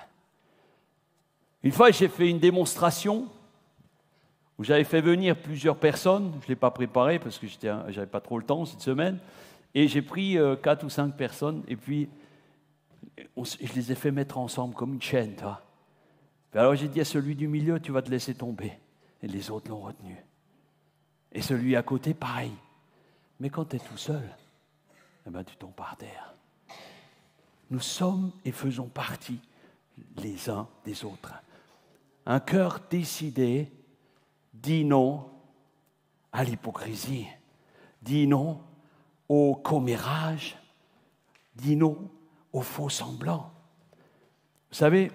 Une fois, j'ai fait une démonstration où j'avais fait venir plusieurs personnes. Je ne l'ai pas préparé parce que je n'avais pas trop le temps cette semaine. Et j'ai pris 4 ou 5 personnes et puis je les ai fait mettre ensemble comme une chaîne. Alors j'ai dit à celui du milieu, tu vas te laisser tomber. Et les autres l'ont retenu. Et celui à côté, pareil. Mais quand tu es tout seul, eh ben, tu tombes par terre. Nous sommes et faisons partie les uns des autres. Un cœur décidé dit non à l'hypocrisie, dit non au commérage, dit non aux faux semblants. Vous savez,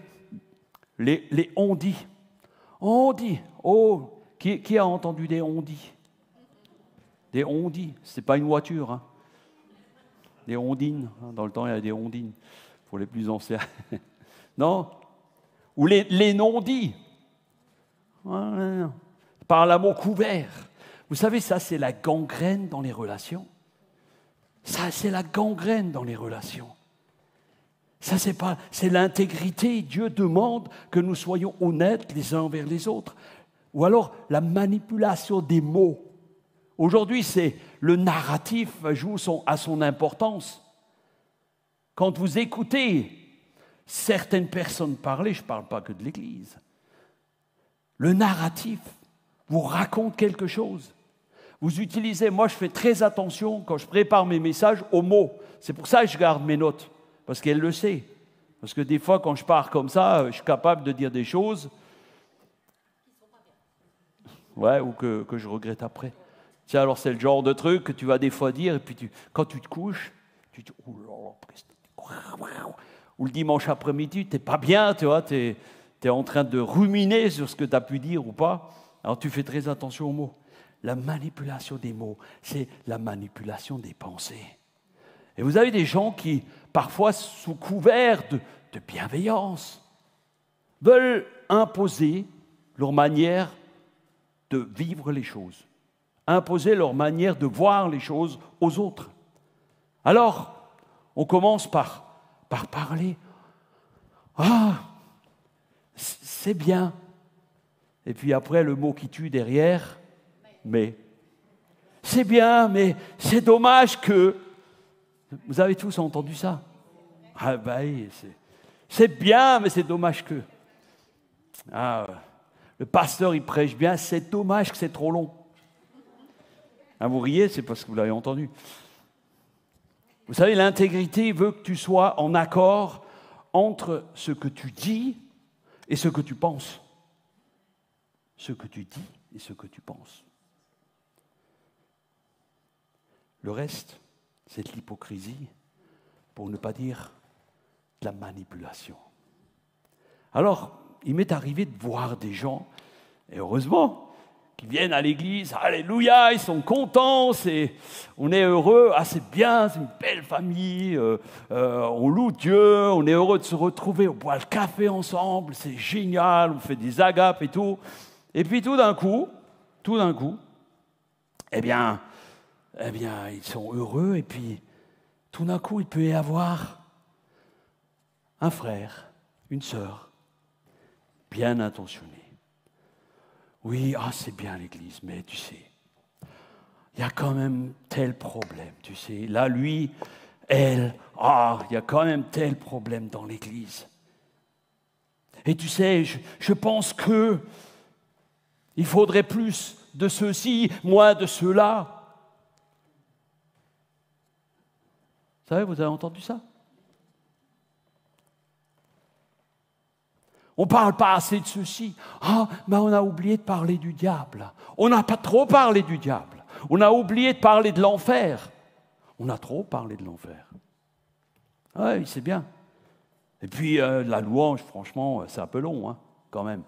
les on-dit. On-dit. Oh, qui a entendu des on-dit? Des on-dit. Ce n'est pas une voiture. Hein. Des ondines. Dans le temps, il y a des ondines. Pour les plus anciens. Non? Ou les non-dits. Par l'amour couvert. Vous savez, ça, c'est la gangrène dans les relations. Ça, c'est la gangrène dans les relations. Ça, c'est l'intégrité. Dieu demande que nous soyons honnêtes les uns envers les autres. Ou alors, la manipulation des mots. Aujourd'hui, c'est le narratif joue à son importance. Quand vous écoutez certaines personnes parler, je ne parle pas que de l'Église, le narratif vous raconte quelque chose. Vous utilisez, moi je fais très attention quand je prépare mes messages aux mots. C'est pour ça que je garde mes notes, parce qu'elle le sait. Parce que des fois, quand je pars comme ça, je suis capable de dire des choses ou que je regrette après. Tiens, alors c'est le genre de truc que tu vas des fois dire, et puis quand tu te couches, tu te dis, ou le dimanche après-midi, tu n'es pas bien, tu vois, tu es en train de ruminer sur ce que tu as pu dire ou pas. Alors tu fais très attention aux mots. La manipulation des mots, c'est la manipulation des pensées. Et vous avez des gens qui, parfois sous couvert de bienveillance, veulent imposer leur manière de vivre les choses, imposer leur manière de voir les choses aux autres. Alors, on commence par parler. Ah, c'est bien. Et puis après, le mot qui tue derrière, mais. C'est bien, mais c'est dommage que... Vous avez tous entendu ça? Ah ben, c'est bien, mais c'est dommage que... Ah, le pasteur, il prêche bien, c'est dommage que c'est trop long. Ah, vous riez, c'est parce que vous l'avez entendu. Vous savez, l'intégrité veut que tu sois en accord entre ce que tu dis et ce que tu penses. Ce que tu dis et ce que tu penses. Le reste, c'est de l'hypocrisie, pour ne pas dire de la manipulation. Alors, il m'est arrivé de voir des gens, et heureusement, qui viennent à l'église, alléluia, ils sont contents, on est heureux, c'est bien, c'est une belle famille, on loue Dieu, on est heureux de se retrouver, on boit le café ensemble, c'est génial, on fait des agapes et tout. Et puis tout d'un coup, eh bien, ils sont heureux, et puis tout d'un coup, il peut y avoir un frère, une sœur, bien intentionné. Oui, c'est bien l'église, mais tu sais, il y a quand même tel problème, tu sais. Là, lui, elle, il y a quand même tel problème dans l'église. Et tu sais, je pense que il faudrait plus de ceux-ci, moins de ceux-là. Vous savez, vous avez entendu ça? On ne parle pas assez de ceci. Mais on a oublié de parler du diable. On n'a pas trop parlé du diable. On a oublié de parler de l'enfer. On a trop parlé de l'enfer. Oui, c'est bien. Et puis, la louange, franchement, c'est un peu long, quand même.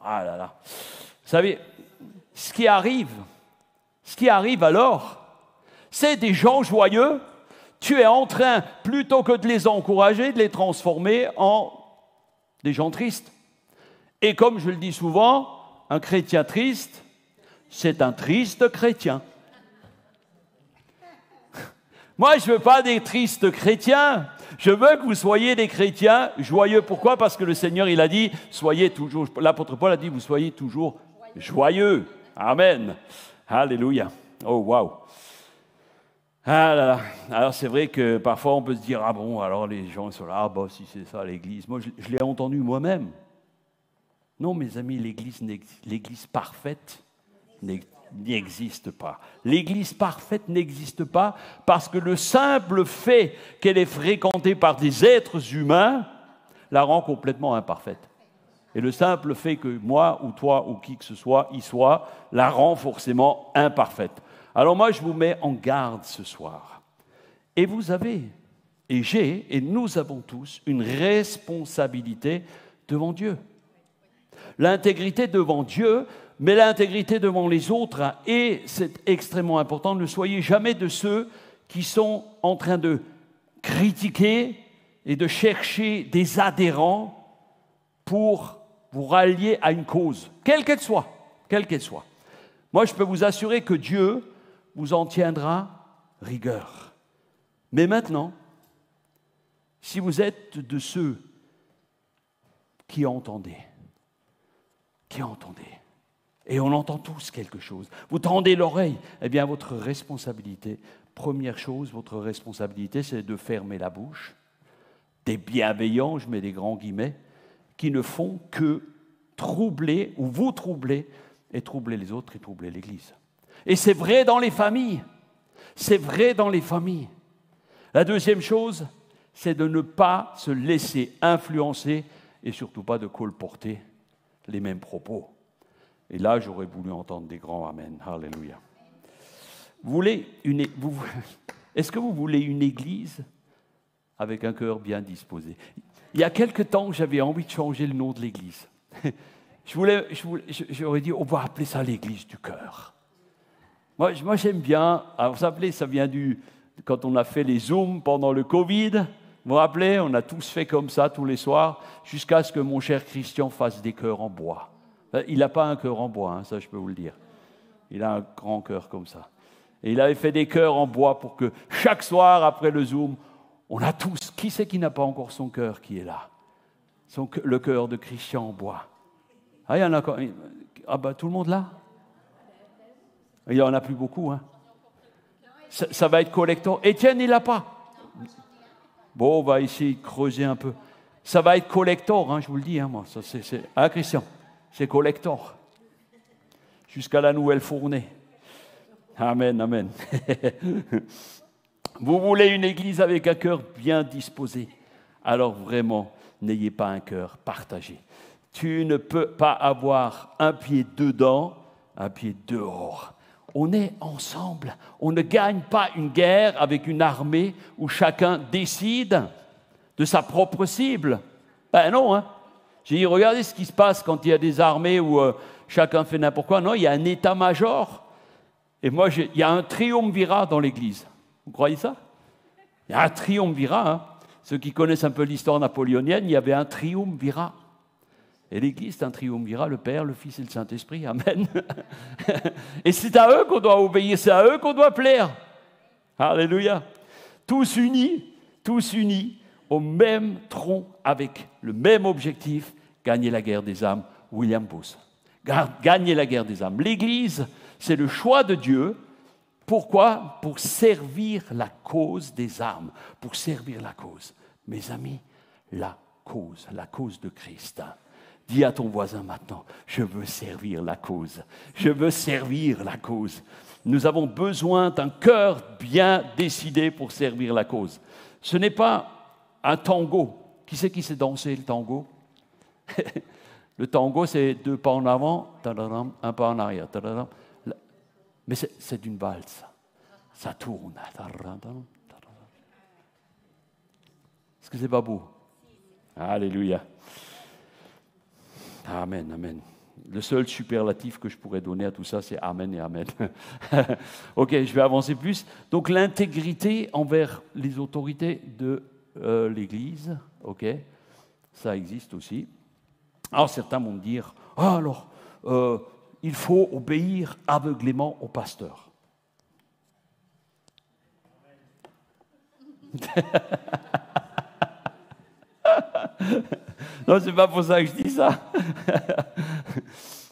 Ah là là. Vous savez, ce qui arrive alors, c'est des gens joyeux. Tu es en train, plutôt que de les encourager, de les transformer en des gens tristes. Et comme je le dis souvent, un chrétien triste, c'est un triste chrétien. Moi, je ne veux pas des tristes chrétiens. Je veux que vous soyez des chrétiens joyeux. Pourquoi? Parce que le Seigneur, il a dit, soyez toujours, l'apôtre Paul a dit, vous soyez toujours joyeux. Amen. Alléluia. Oh, waouh. Ah là là. Alors c'est vrai que parfois on peut se dire, alors les gens sont là, si c'est ça l'église. Moi je l'ai entendu moi-même. Non mes amis, l'église parfaite n'existe pas. L'église parfaite n'existe pas parce que le simple fait qu'elle est fréquentée par des êtres humains la rend complètement imparfaite. Et le simple fait que moi ou toi ou qui que ce soit y soit la rend forcément imparfaite. Alors moi, je vous mets en garde ce soir. Et vous avez, et j'ai, et nous avons tous une responsabilité devant Dieu. L'intégrité devant Dieu, mais l'intégrité devant les autres. Et c'est extrêmement important, ne soyez jamais de ceux qui sont en train de critiquer et de chercher des adhérents pour vous rallier à une cause, quelle qu'elle soit. Moi, je peux vous assurer que Dieu vous en tiendra rigueur. Mais maintenant, si vous êtes de ceux qui entendez, et on entend tous quelque chose, vous tendez l'oreille, eh bien votre responsabilité, première chose, votre responsabilité, c'est de fermer la bouche des bienveillants, je mets des grands guillemets, qui ne font que troubler, ou vous troubler, et troubler les autres et troubler l'Église. Et c'est vrai dans les familles. La deuxième chose, c'est de ne pas se laisser influencer et surtout pas de colporter les mêmes propos. Et là, j'aurais voulu entendre des grands amen. Alléluia. Est-ce que vous voulez une église avec un cœur bien disposé? Il y a quelque temps, j'avais envie de changer le nom de l'église. J'aurais dit, on va appeler ça l'église du cœur. Moi, j'aime bien. Alors, vous savez, ça vient quand on a fait les Zooms pendant le Covid. Vous vous rappelez, on a tous fait comme ça tous les soirs, jusqu'à ce que mon cher Christian fasse des cœurs en bois. Il n'a pas un cœur en bois, ça je peux vous le dire. Il a un grand cœur comme ça. Et il avait fait des cœurs en bois pour que chaque soir, après le Zoom, on a tous. Qui c'est qui n'a pas encore son cœur qui est là? Le cœur de Christian en bois. Il y en a encore. Tout le monde là? Il n'y en a plus beaucoup. Ça va être collector. Étienne, il l'a pas. Bon, on va essayer de creuser un peu. Ça va être collector, je vous le dis. Moi. Ça, Christian, c'est collector. Jusqu'à la nouvelle fournée. Amen, amen. Vous voulez une église avec un cœur bien disposé. Alors vraiment, n'ayez pas un cœur partagé. Tu ne peux pas avoir un pied dedans, un pied dehors. On est ensemble. On ne gagne pas une guerre avec une armée où chacun décide de sa propre cible. Ben non, J'ai dit, regardez ce qui se passe quand il y a des armées où chacun fait n'importe quoi. Non, il y a un état-major. Et moi, il y a un triumvirat dans l'Église. Vous croyez ça? Il y a un triumvirat. Hein. Ceux qui connaissent un peu l'histoire napoléonienne, il y avait un triumvirat. Et l'Église, c'est un triumvirat, le Père, le Fils et le Saint-Esprit. Amen. Et c'est à eux qu'on doit obéir, c'est à eux qu'on doit plaire. Alléluia. Tous unis au même tronc, avec le même objectif, gagner la guerre des âmes. William Booth. Gagner la guerre des âmes. L'Église, c'est le choix de Dieu. Pourquoi? Pour servir la cause des âmes. Pour servir la cause. Mes amis, la cause de Christ. Dis à ton voisin maintenant, je veux servir la cause. Je veux servir la cause. Nous avons besoin d'un cœur bien décidé pour servir la cause. Ce n'est pas un tango. Qui c'est qui sait danser le tango? Le tango, c'est 2 pas en avant, un pas en arrière. Mais c'est une valse. Ça tourne. Est-ce que c'est pas beau? Alléluia. Amen, amen. Le seul superlatif que je pourrais donner à tout ça, c'est amen et amen. Ok, je vais avancer plus. Donc l'intégrité envers les autorités de l'Église, ok, ça existe aussi. Alors certains vont me dire, il faut obéir aveuglément au pasteur. Non, c'est pas pour ça que je dis ça.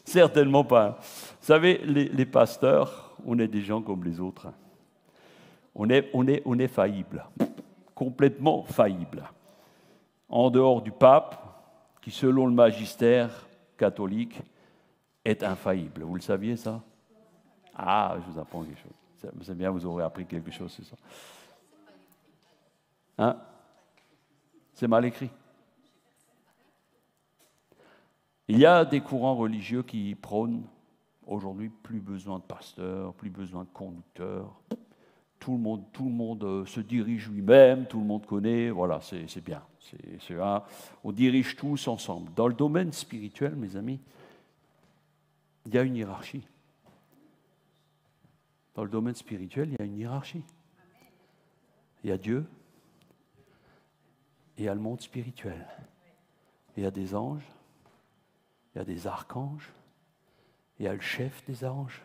Certainement pas. Vous savez, les pasteurs, on est des gens comme les autres. On est faillible, complètement faillible. En dehors du pape, qui selon le magistère catholique est infaillible. Vous le saviez ça? Ah, je vous apprends quelque chose. C'est bien, vous aurez appris quelque chose, c'est ça. Hein? C'est mal écrit. Il y a des courants religieux qui prônent aujourd'hui plus besoin de pasteurs, plus besoin de conducteurs. Tout le monde se dirige lui-même, tout le monde connaît, voilà, c'est bien. On dirige tous ensemble. Dans le domaine spirituel, mes amis, il y a une hiérarchie. Dans le domaine spirituel, il y a une hiérarchie. Il y a Dieu, et il y a le monde spirituel. Il y a des anges, il y a des archanges, il y a le chef des anges,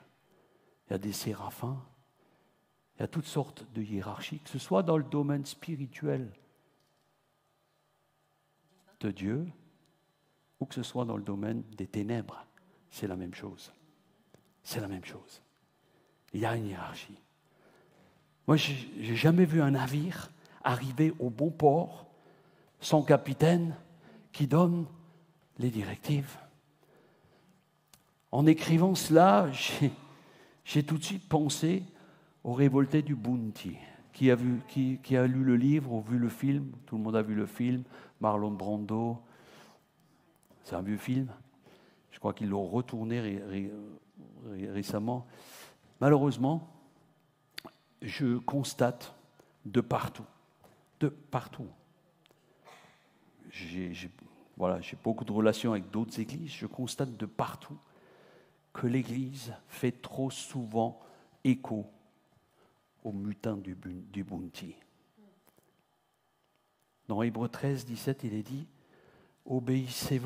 il y a des séraphins, il y a toutes sortes de hiérarchies, que ce soit dans le domaine spirituel de Dieu ou que ce soit dans le domaine des ténèbres. C'est la même chose. C'est la même chose. Il y a une hiérarchie. Moi, je n'ai jamais vu un navire arriver au bon port sans capitaine qui donne les directives. En écrivant cela, j'ai tout de suite pensé aux révoltés du Bounty. Qui a lu le livre ou vu le film? Tout le monde a vu le film. Marlon Brando. C'est un vieux film. Je crois qu'ils l'ont retourné récemment. Malheureusement, je constate de partout. J'ai beaucoup de relations avec d'autres églises. Je constate de partout que l'Église fait trop souvent écho aux mutins du Bounty. Dans Hébreux 13, 17, il est dit « Obéissez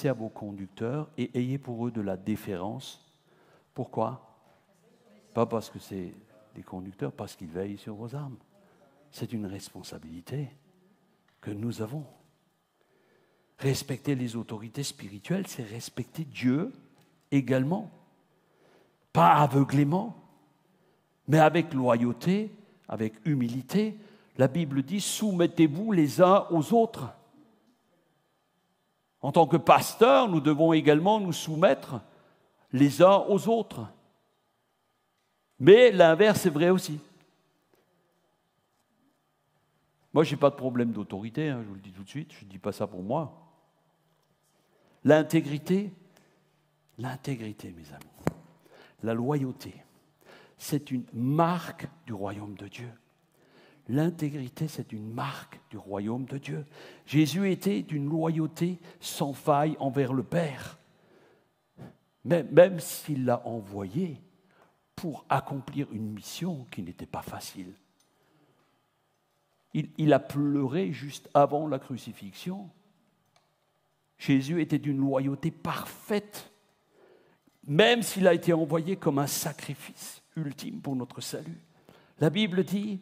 à vos conducteurs et ayez pour eux de la déférence. » Pourquoi? Pas parce que c'est des conducteurs, parce qu'ils veillent sur vos âmes. C'est une responsabilité que nous avons. Respecter les autorités spirituelles, c'est respecter Dieu également. Pas aveuglément, mais avec loyauté, avec humilité. La Bible dit « Soumettez-vous les uns aux autres ». En tant que pasteurs, nous devons également nous soumettre les uns aux autres. Mais l'inverse est vrai aussi. Moi, je n'ai pas de problème d'autorité, je vous le dis tout de suite, je ne dis pas ça pour moi. L'intégrité, mes amis, la loyauté, c'est une marque du royaume de Dieu. L'intégrité, c'est une marque du royaume de Dieu. Jésus était d'une loyauté sans faille envers le Père. Même s'il l'a envoyé pour accomplir une mission qui n'était pas facile. Il a pleuré juste avant la crucifixion. Jésus était d'une loyauté parfaite, même s'il a été envoyé comme un sacrifice ultime pour notre salut. La Bible dit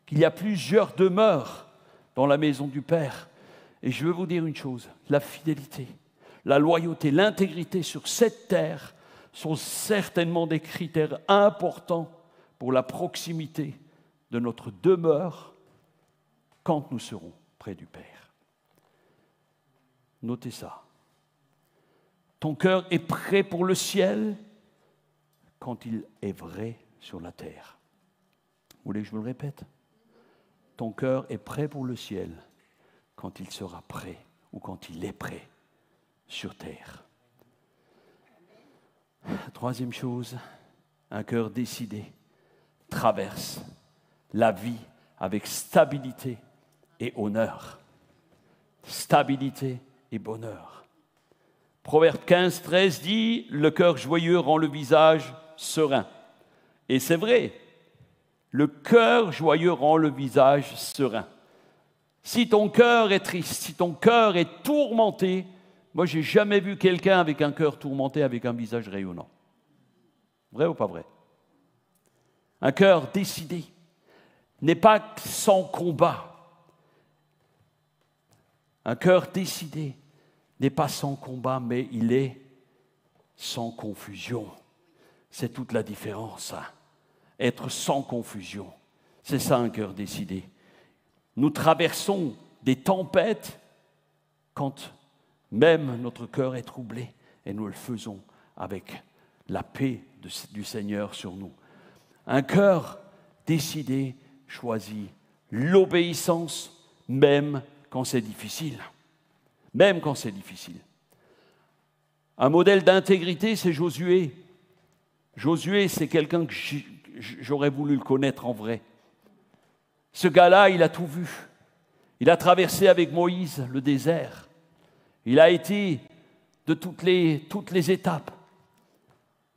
qu'il y a plusieurs demeures dans la maison du Père. Et je veux vous dire une chose, la fidélité, la loyauté, l'intégrité sur cette terre sont certainement des critères importants pour la proximité de notre demeure quand nous serons près du Père. Notez ça. Ton cœur est prêt pour le ciel quand il est vrai sur la terre. Vous voulez que je me le répète? Ton cœur est prêt pour le ciel quand il sera prêt ou quand il est prêt sur terre. Troisième chose, un cœur décidé traverse la vie avec stabilité et honneur. Stabilité et bonheur. Proverbe 15, 13 dit « Le cœur joyeux rend le visage serein ». Et c'est vrai, le cœur joyeux rend le visage serein. Si ton cœur est triste, si ton cœur est tourmenté, moi je n'ai jamais vu quelqu'un avec un cœur tourmenté avec un visage rayonnant. Vrai ou pas vrai? Un cœur décidé n'est pas sans combat. Un cœur décidé n'est pas sans combat, mais il est sans confusion. C'est toute la différence. Être sans confusion, c'est ça un cœur décidé. Nous traversons des tempêtes quand même notre cœur est troublé et nous le faisons avec la paix du Seigneur sur nous. Un cœur décidé choisit l'obéissance même quand c'est difficile. Même quand c'est difficile. Un modèle d'intégrité, c'est Josué. Josué, c'est quelqu'un que j'aurais voulu le connaître en vrai. Ce gars-là, il a tout vu. Il a traversé avec Moïse le désert. Il a été de toutes les étapes.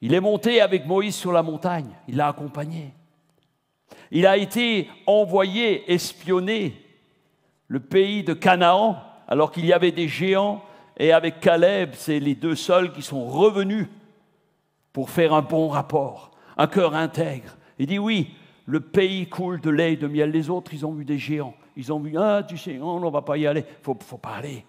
Il est monté avec Moïse sur la montagne. Il l'a accompagné. Il a été envoyé espionner le pays de Canaan, alors qu'il y avait des géants, et avec Caleb, c'est les deux seuls qui sont revenus pour faire un bon rapport, un cœur intègre. Il dit oui, le pays coule de lait et de miel. Les autres, ils ont vu des géants. Ils ont vu, tu sais, on ne va pas y aller. Faut pas aller.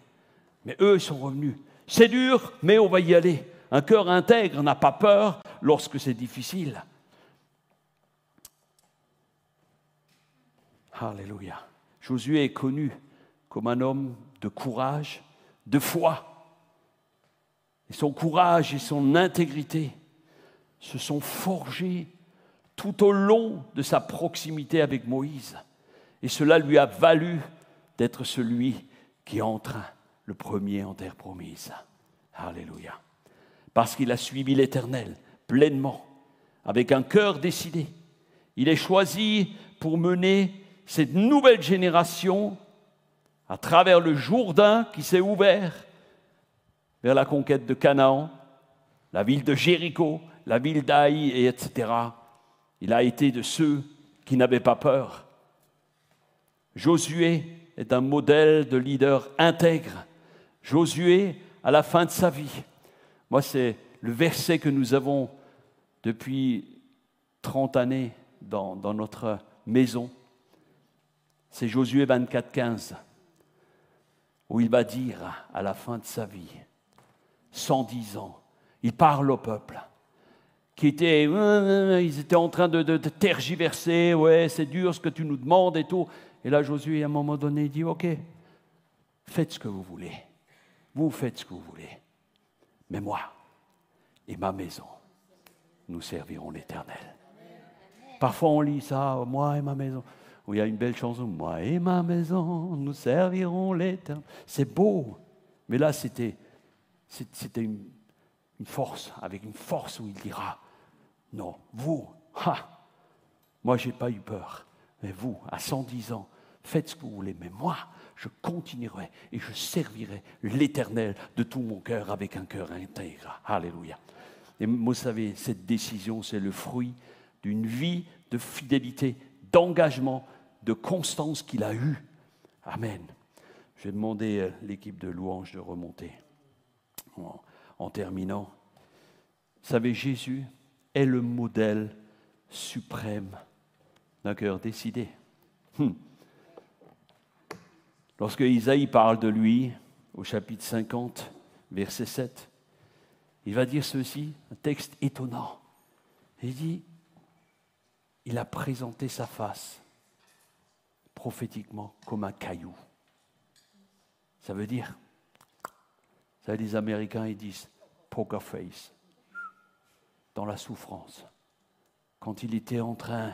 Mais eux, ils sont revenus. C'est dur, mais on va y aller. Un cœur intègre n'a pas peur lorsque c'est difficile. Alléluia. Josué est connu comme un homme de courage, de foi. Et son courage et son intégrité se sont forgés tout au long de sa proximité avec Moïse. Et cela lui a valu d'être celui qui entre le premier en terre promise. Alléluia. Parce qu'il a suivi l'Éternel pleinement, avec un cœur décidé. Il est choisi pour mener cette nouvelle génération à travers le Jourdain qui s'est ouvert vers la conquête de Canaan, la ville de Jéricho, la ville d'Aï, et etc. Il a été de ceux qui n'avaient pas peur. Josué est un modèle de leader intègre. Josué, à la fin de sa vie, moi c'est le verset que nous avons depuis 30 années dans notre maison. C'est Josué 24, 15, où il va dire à la fin de sa vie, 110 ans, il parle au peuple, ils étaient en train de tergiverser, ouais, c'est dur ce que tu nous demandes et tout. Et là, Josué, à un moment donné, il dit, ok, faites ce que vous voulez. Vous faites ce que vous voulez. Mais moi et ma maison, nous servirons l'Éternel. Parfois, on lit ça, moi et ma maison. Où il y a une belle chanson, moi et ma maison, nous servirons l'Éternel. C'est beau. Mais là, c'était une force, avec une force où il dira, non, vous, moi, je n'ai pas eu peur. mais vous, à 110 ans, faites ce que vous voulez. Mais moi, je continuerai et je servirai l'Éternel de tout mon cœur avec un cœur intègre. Alléluia. Et vous savez, cette décision, c'est le fruit d'une vie de fidélité, d'engagement, de constance qu'il a eue. Amen. Je vais demander à l'équipe de louange de remonter en terminant. Vous savez, Jésus est le modèle suprême d'un cœur décidé. Lorsque Isaïe parle de lui, au chapitre 50, verset 7, il va dire ceci, un texte étonnant. Il dit, il a présenté sa face prophétiquement comme un caillou. Ça veut dire, les Américains, ils disent poker face, dans la souffrance. Quand il était en train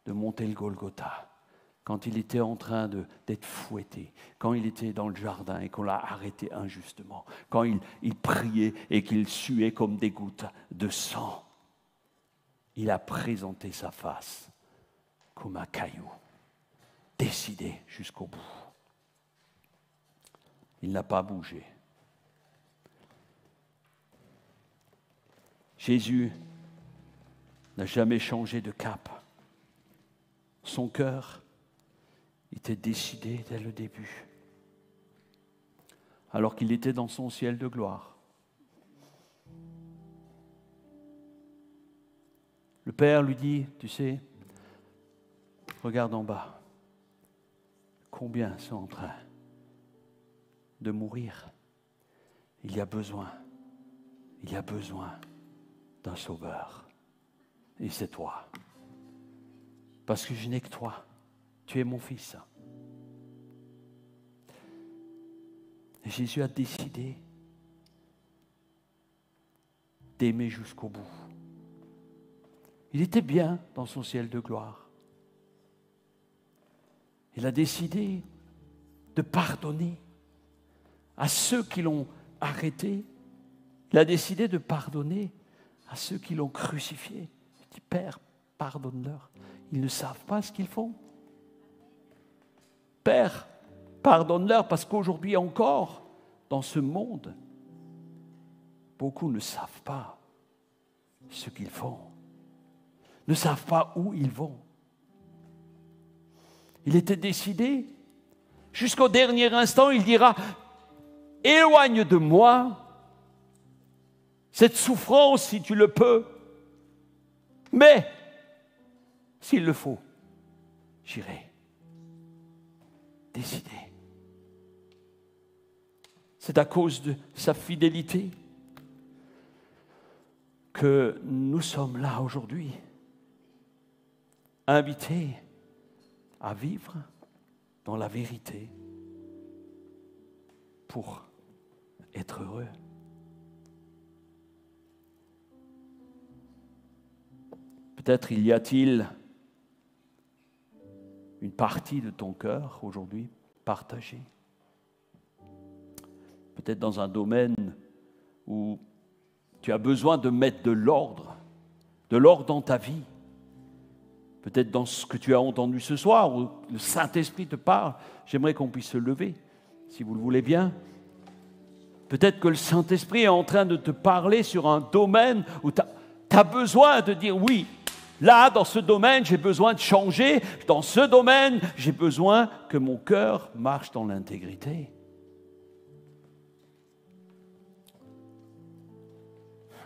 de monter le Golgotha, quand il était en train d'être fouetté, quand il était dans le jardin et qu'on l'a arrêté injustement, quand il priait et qu'il suait comme des gouttes de sang, il a présenté sa face comme un caillou, décidé jusqu'au bout. Il n'a pas bougé. Jésus n'a jamais changé de cap. Son cœur était décidé dès le début, alors qu'il était dans son ciel de gloire. Le Père lui dit, tu sais, regarde en bas, combien sont en train de mourir. Il y a besoin d'un sauveur. Et c'est toi. Parce que je n'ai que toi. Tu es mon fils. Et Jésus a décidé d'aimer jusqu'au bout. Il était bien dans son ciel de gloire. Il a décidé de pardonner à ceux qui l'ont arrêté. Il a décidé de pardonner à ceux qui l'ont crucifié. Il dit, Père, pardonne-leur. Ils ne savent pas ce qu'ils font. Père, pardonne-leur, parce qu'aujourd'hui encore, dans ce monde, beaucoup ne savent pas ce qu'ils font, ne savent pas où ils vont. Il était décidé, jusqu'au dernier instant, il dira, éloigne de moi cette souffrance si tu le peux, mais s'il le faut, j'irai. Décidé. C'est à cause de sa fidélité que nous sommes là aujourd'hui, invités à vivre dans la vérité pour être heureux. Peut-être y a-t-il une partie de ton cœur aujourd'hui partagée. Peut-être dans un domaine où tu as besoin de mettre de l'ordre dans ta vie. Peut-être dans ce que tu as entendu ce soir, où le Saint-Esprit te parle. J'aimerais qu'on puisse se lever, si vous le voulez bien. Peut-être que le Saint-Esprit est en train de te parler sur un domaine où tu as besoin de dire oui. Là, dans ce domaine, j'ai besoin de changer. Dans ce domaine, j'ai besoin que mon cœur marche dans l'intégrité.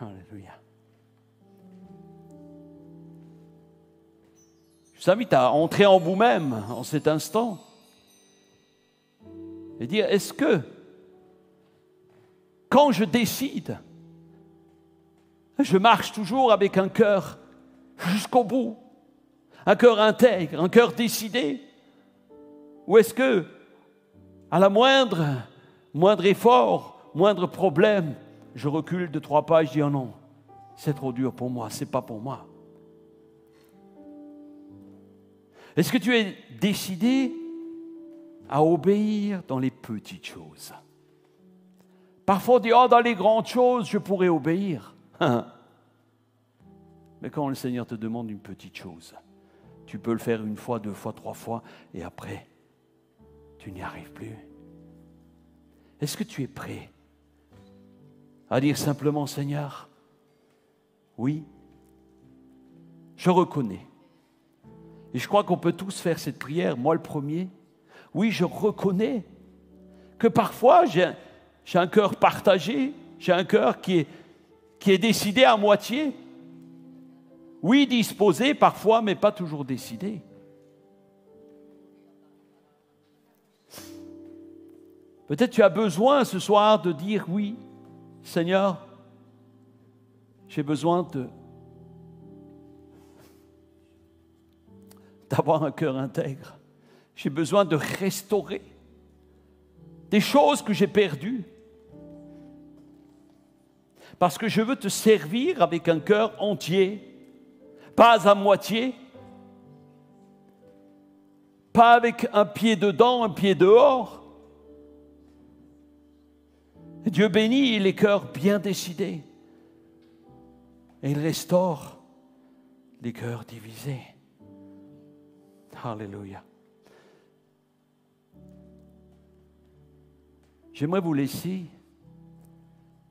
Alléluia. Je vous invite à entrer en vous-même en cet instant et dire, est-ce que, quand je décide, je marche toujours avec un cœur jusqu'au bout, un cœur intègre, un cœur décidé, ou est-ce que, à la moindre effort, moindre problème, je recule de 3 pas et je dis, oh non, c'est trop dur pour moi, c'est pas pour moi. Est-ce que tu es décidé à obéir dans les petites choses? Parfois on dit, oh, dans les grandes choses, je pourrais obéir. Mais quand le Seigneur te demande une petite chose, tu peux le faire 1 fois, 2 fois, 3 fois, et après, tu n'y arrives plus. Est-ce que tu es prêt à dire simplement, Seigneur, oui, je reconnais. Et je crois qu'on peut tous faire cette prière, moi le premier. Oui, je reconnais que parfois j'ai un cœur partagé, j'ai un cœur qui est décidé à moitié. Oui, disposé parfois, mais pas toujours décidé. Peut-être tu as besoin ce soir de dire oui, Seigneur, j'ai besoin d'avoir un cœur intègre. J'ai besoin de restaurer des choses que j'ai perdues. Parce que je veux te servir avec un cœur entier, pas à moitié, pas avec un pied dedans, un pied dehors. Et Dieu bénit les cœurs bien décidés. Et il restaure les cœurs divisés. Alléluia. J'aimerais vous laisser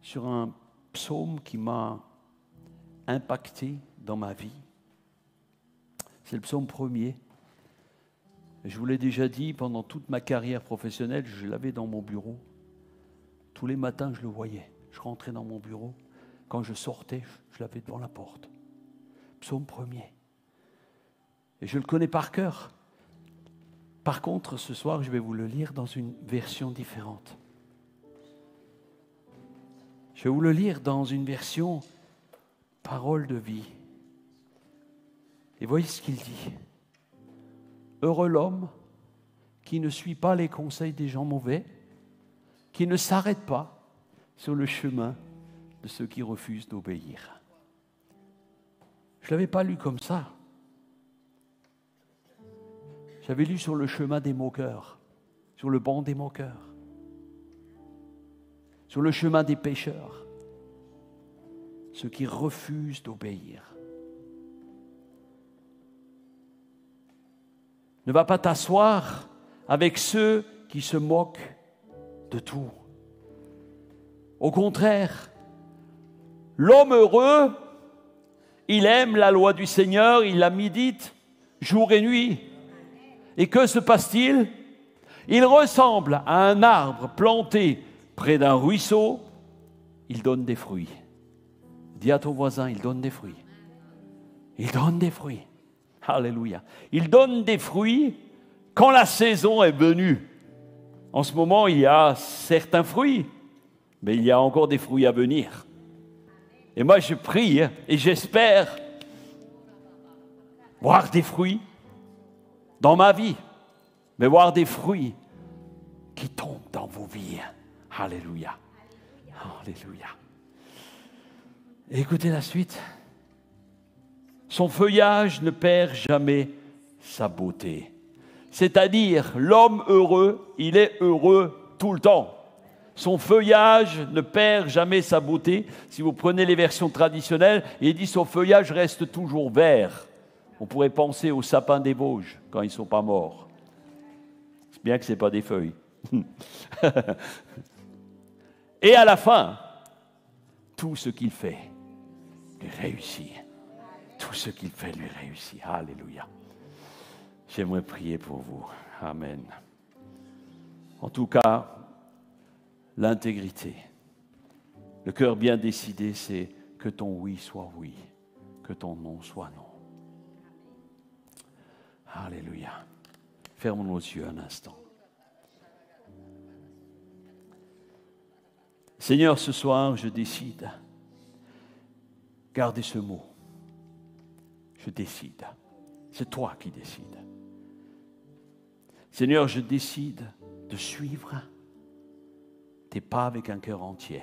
sur un psaume qui m'a impacté dans ma vie. C'est le psaume 1er. Je vous l'ai déjà dit, pendant toute ma carrière professionnelle, je l'avais dans mon bureau. Tous les matins, je le voyais. Je rentrais dans mon bureau. Quand je sortais, je l'avais devant la porte. Psaume 1er. Et je le connais par cœur. Par contre, ce soir, je vais vous le lire dans une version différente. Je vais vous le lire dans une version parole de vie. Et voyez ce qu'il dit. Heureux l'homme qui ne suit pas les conseils des gens mauvais, qui ne s'arrête pas sur le chemin de ceux qui refusent d'obéir. Je ne l'avais pas lu comme ça. J'avais lu sur le chemin des moqueurs, sur le banc des moqueurs, sur le chemin des pécheurs, ceux qui refusent d'obéir. Ne va pas t'asseoir avec ceux qui se moquent de tout. Au contraire, l'homme heureux, il aime la loi du Seigneur, il la médite jour et nuit. Et que se passe-t-il? Il ressemble à un arbre planté près d'un ruisseau, il donne des fruits. Dis à ton voisin, il donne des fruits. Il donne des fruits. Alléluia. Il donne des fruits quand la saison est venue. En ce moment, il y a certains fruits, mais il y a encore des fruits à venir. Et moi, je prie et j'espère voir des fruits dans ma vie, mais voir des fruits qui tombent dans vos vies. Alléluia. Alléluia. Et écoutez la suite. Son feuillage ne perd jamais sa beauté. C'est-à-dire, l'homme heureux, il est heureux tout le temps. Son feuillage ne perd jamais sa beauté. Si vous prenez les versions traditionnelles, il dit son feuillage reste toujours vert. On pourrait penser aux sapins des Vosges quand ils ne sont pas morts. C'est bien que ce n'est pas des feuilles. Et à la fin, tout ce qu'il fait lui réussit. Tout ce qu'il fait lui réussit. Alléluia. J'aimerais prier pour vous. Amen. En tout cas, l'intégrité. Le cœur bien décidé, c'est que ton oui soit oui, que ton non soit non. Alléluia. Fermons nos yeux un instant. Seigneur, ce soir, je décide. Gardez ce mot. Je décide. C'est toi qui décides. Seigneur, je décide de suivre tes pas avec un cœur entier.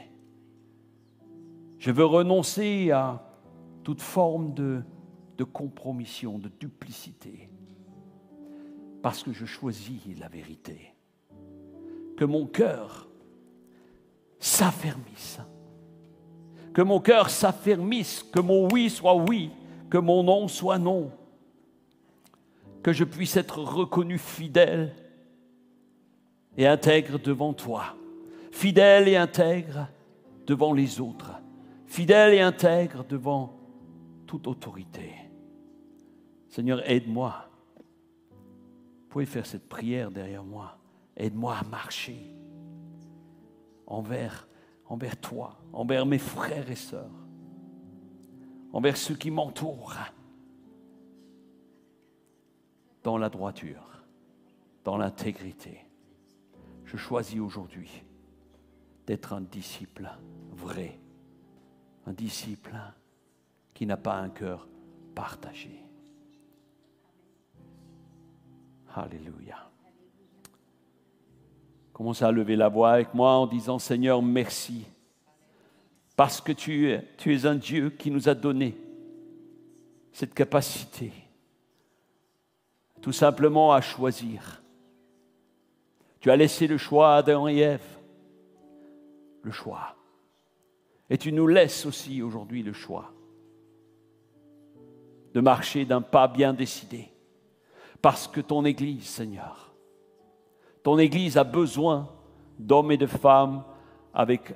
Je veux renoncer à toute forme de compromission, de duplicité, parce que je choisis la vérité. Que mon cœur s'affermisse. Que mon cœur s'affermisse, que mon oui soit oui, que mon non soit non. que je puisse être reconnu fidèle et intègre devant toi, fidèle et intègre devant les autres, fidèle et intègre devant toute autorité. Seigneur, aide-moi. Vous pouvez faire cette prière derrière moi. Aide-moi à marcher envers toi, envers mes frères et sœurs, envers ceux qui m'entourent, dans la droiture, dans l'intégrité. Je choisis aujourd'hui d'être un disciple vrai, un disciple qui n'a pas un cœur partagé. Alléluia. Commencez à lever la voix avec moi en disant: Seigneur, merci, parce que tu es un Dieu qui nous a donné cette capacité tout simplement à choisir. Tu as laissé le choix à Adam et Ève, le choix. Et tu nous laisses aussi aujourd'hui le choix de marcher d'un pas bien décidé. Parce que ton Église, Seigneur, ton Église a besoin d'hommes et de femmes avec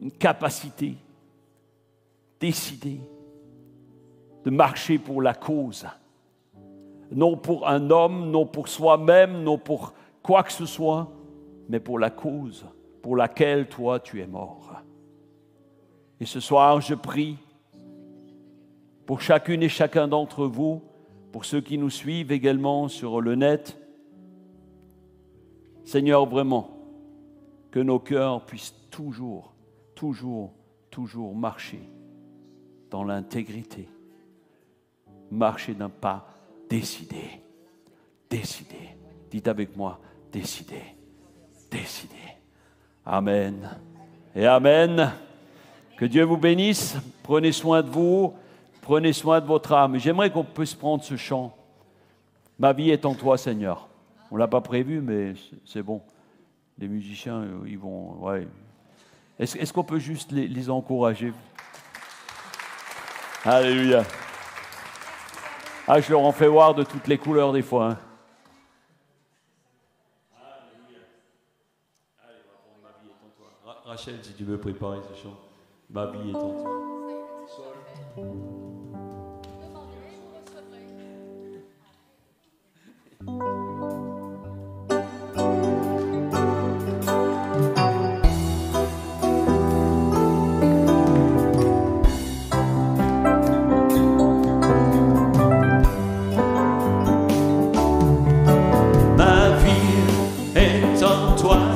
une capacité décidée de marcher pour la cause. Non pour un homme, non pour soi-même, non pour quoi que ce soit, mais pour la cause pour laquelle toi tu es mort. Et ce soir, je prie pour chacune et chacun d'entre vous, pour ceux qui nous suivent également sur le net. Seigneur, vraiment, que nos cœurs puissent toujours marcher dans l'intégrité, marcher d'un pas décidé. Dites avec moi, décidé. Amen et amen. Que Dieu vous bénisse. Prenez soin de vous. Prenez soin de votre âme. J'aimerais qu'on puisse prendre ce chant. Ma vie est en toi, Seigneur. On ne l'a pas prévu, mais c'est bon. Les musiciens, ils vont... Ouais. Est-ce qu'on peut juste les encourager? Alléluia. Ah, je leur en fais voir de toutes les couleurs des fois. Hein. Alléluia. Allez, on va prendre Ma vie est en toi. Rachel, si tu veux préparer ce chant. Ma vie est en toi.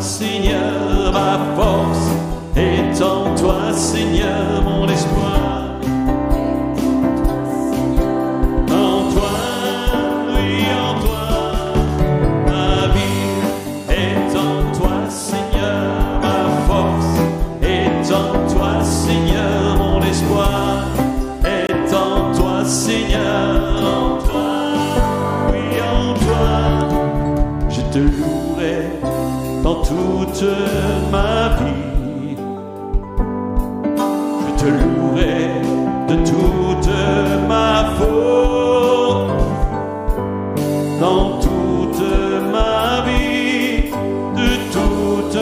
Seigneur, ma force est en toi, Seigneur, mon espoir. En toi, oui, en toi, ma vie est en toi, Seigneur, ma force est en toi, Seigneur, mon espoir est en toi, Seigneur, en toi, oui, en toi, je te louerai dans toute ma vie. Je te louerai de toute ma faute, dans toute ma vie, de toute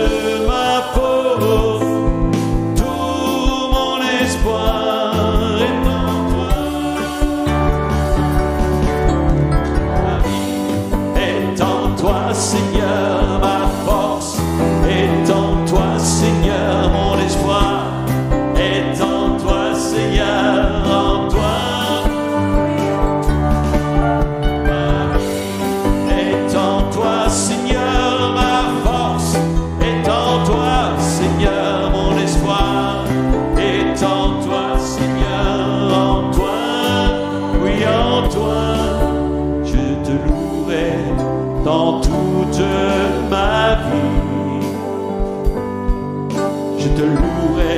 ma faute. Tout mon espoir est en toi. Ma vie est en toi, Seigneur, ma force est en toi, Seigneur, mon espoir est en toi, Seigneur, en toi. Ma vie est en toi, Seigneur, ma force est en toi, Seigneur, mon espoir est en toi, Seigneur, en toi, oui, en toi, je te louerai dans toute ma vie. Je te louerai